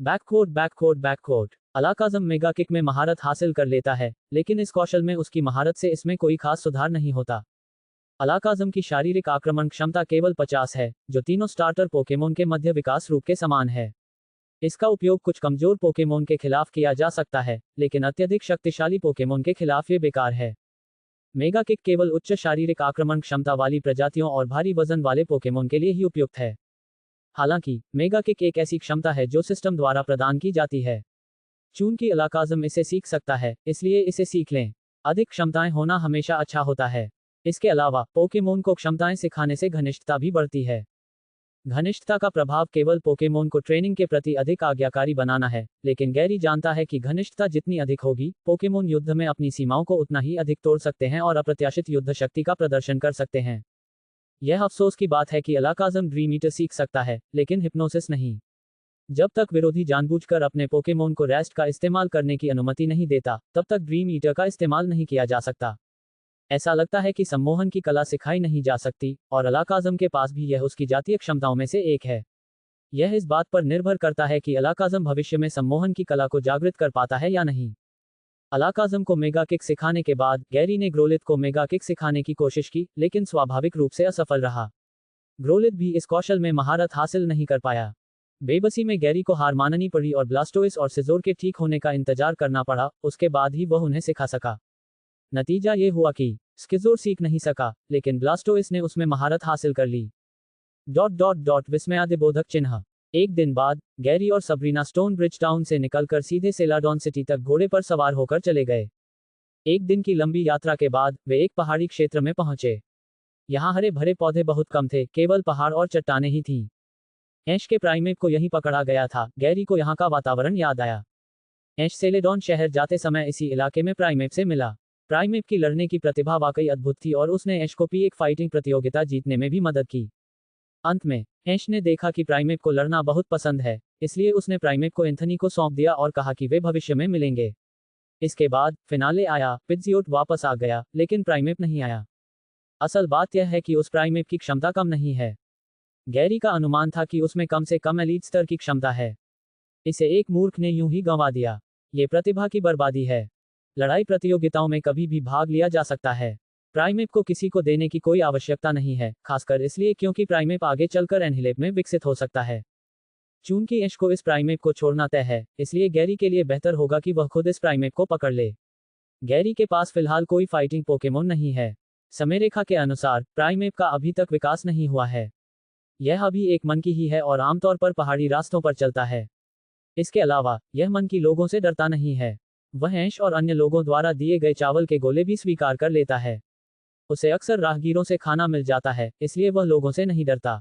बैककोड अलाकाज़म मेगा किक में महारत हासिल कर लेता है, लेकिन इस कौशल में उसकी महारत से इसमें कोई खास सुधार नहीं होता। अलाकाज़म की शारीरिक आक्रमण क्षमता केवल 50 है, जो तीनों स्टार्टर पोकेमोन के मध्य विकास रूप के समान है। इसका उपयोग कुछ कमजोर पोकेमोन के खिलाफ किया जा सकता है, लेकिन अत्यधिक शक्तिशाली पोकेमोन के खिलाफ ये बेकार है। मेगा किक केवल उच्च शारीरिक आक्रमण क्षमता वाली प्रजातियों और भारी वजन वाले पोकेमोन के लिए ही उपयुक्त है। हालांकि मेगा किक एक ऐसी क्षमता है जो सिस्टम द्वारा प्रदान की जाती है। चूंकि अलाकाज़म इसे सीख सकता है, इसलिए इसे सीख लें। अधिक क्षमताएं होना हमेशा अच्छा होता है। इसके अलावा पोकेमोन को क्षमताएं सिखाने से घनिष्ठता भी बढ़ती है। घनिष्ठता का प्रभाव केवल पोकेमोन को ट्रेनिंग के प्रति अधिक आज्ञाकारी बनाना है, लेकिन गैरी जानता है कि घनिष्ठता जितनी अधिक होगी, पोकेमोन युद्ध में अपनी सीमाओं को उतना ही अधिक तोड़ सकते हैं और अप्रत्याशित युद्ध शक्ति का प्रदर्शन कर सकते हैं। यह अफसोस की बात है कि अलाकाज़म ड्रीम ईटर सीख सकता है, लेकिन हिप्नोसिस नहीं। जब तक विरोधी जानबूझकर अपने पोकेमोन को रेस्ट का इस्तेमाल करने की अनुमति नहीं देता, तब तक ड्रीम ईटर का इस्तेमाल नहीं किया जा सकता। ऐसा लगता है कि सम्मोहन की कला सिखाई नहीं जा सकती, और अलाकाज़म के पास भी यह उसकी जातीय क्षमताओं में से एक है। यह इस बात पर निर्भर करता है कि अलाकाज़म भविष्य में सम्मोहन की कला को जागृत कर पाता है या नहीं। अलाकाज़म को मेगा किक सिखाने के बाद गैरी ने ग्रोलिथ को मेगा किक सिखाने की कोशिश की, लेकिन स्वाभाविक रूप से असफल रहा। ग्रोलिथ भी इस कौशल में महारत हासिल नहीं कर पाया। बेबसी में गैरी को हार माननी पड़ी और ब्लास्टोइस और सिजोर के ठीक होने का इंतजार करना पड़ा, उसके बाद ही वह उन्हें सिखा सका। नतीजा ये हुआ कि स्किज़ोर सीख नहीं सका, लेकिन ब्लास्टोइस ने उसमें महारत हासिल कर ली। विस्मयादिबोधक चिन्ह। एक दिन बाद गैरी और सबरीना स्टोन ब्रिज टाउन से निकलकर सीधे सेलाडॉन सिटी तक घोड़े पर सवार होकर चले गए। एक दिन की लंबी यात्रा के बाद वे एक पहाड़ी क्षेत्र में पहुंचे। यहाँ हरे भरे पौधे बहुत कम थे, केवल पहाड़ और चट्टानें ही थीं। ऐश के प्राइमेप को यहीं पकड़ा गया था। गैरी को यहाँ का वातावरण याद आया। ऐश सेलेडॉन शहर जाते समय इसी इलाके में प्राइमेप से मिला। प्राइमेप की लड़ने की प्रतिभा वाकई अद्भुत थी और उसने ऐश को भी एक फाइटिंग प्रतियोगिता जीतने में भी मदद की। अंत में ऐश ने देखा कि प्राइमेप को लड़ना बहुत पसंद है, इसलिए उसने प्राइमेप को एंथनी को सौंप दिया और कहा कि वे भविष्य में मिलेंगे। इसके बाद फिनाले आया। पिज़्जियोट वापस आ गया, लेकिन प्राइमेप नहीं आया। असल बात यह है कि उस प्राइमेप की क्षमता कम नहीं है। गैरी का अनुमान था कि उसमें कम से कम एलीट स्तर की क्षमता है। इसे एक मूर्ख ने यूं ही गंवा दिया। ये प्रतिभा की बर्बादी है। लड़ाई प्रतियोगिताओं में कभी भी भाग लिया जा सकता है। प्राइमेप को किसी को देने की कोई आवश्यकता नहीं है, खासकर इसलिए क्योंकि प्राइमेप आगे चलकर एनहिलेप में विकसित हो सकता है। चूंकि ऐश को इस प्राइमेप को छोड़ना तय है, इसलिए गैरी के लिए बेहतर होगा कि वह खुद इस प्राइमेप को पकड़ ले। गैरी के पास फिलहाल कोई फाइटिंग पोकेमोन नहीं है। समयरेखा के अनुसार प्राइमेप का अभी तक विकास नहीं हुआ है। यह अभी एक मन की ही है और आमतौर पर पहाड़ी रास्तों पर चलता है। इसके अलावा यह मन की लोगों से डरता नहीं है। वह ऐश और अन्य लोगों द्वारा दिए गए चावल के गोले भी स्वीकार कर लेता है। उसे अक्सर राहगीरों से खाना मिल जाता है, इसलिए वह लोगों से नहीं डरता।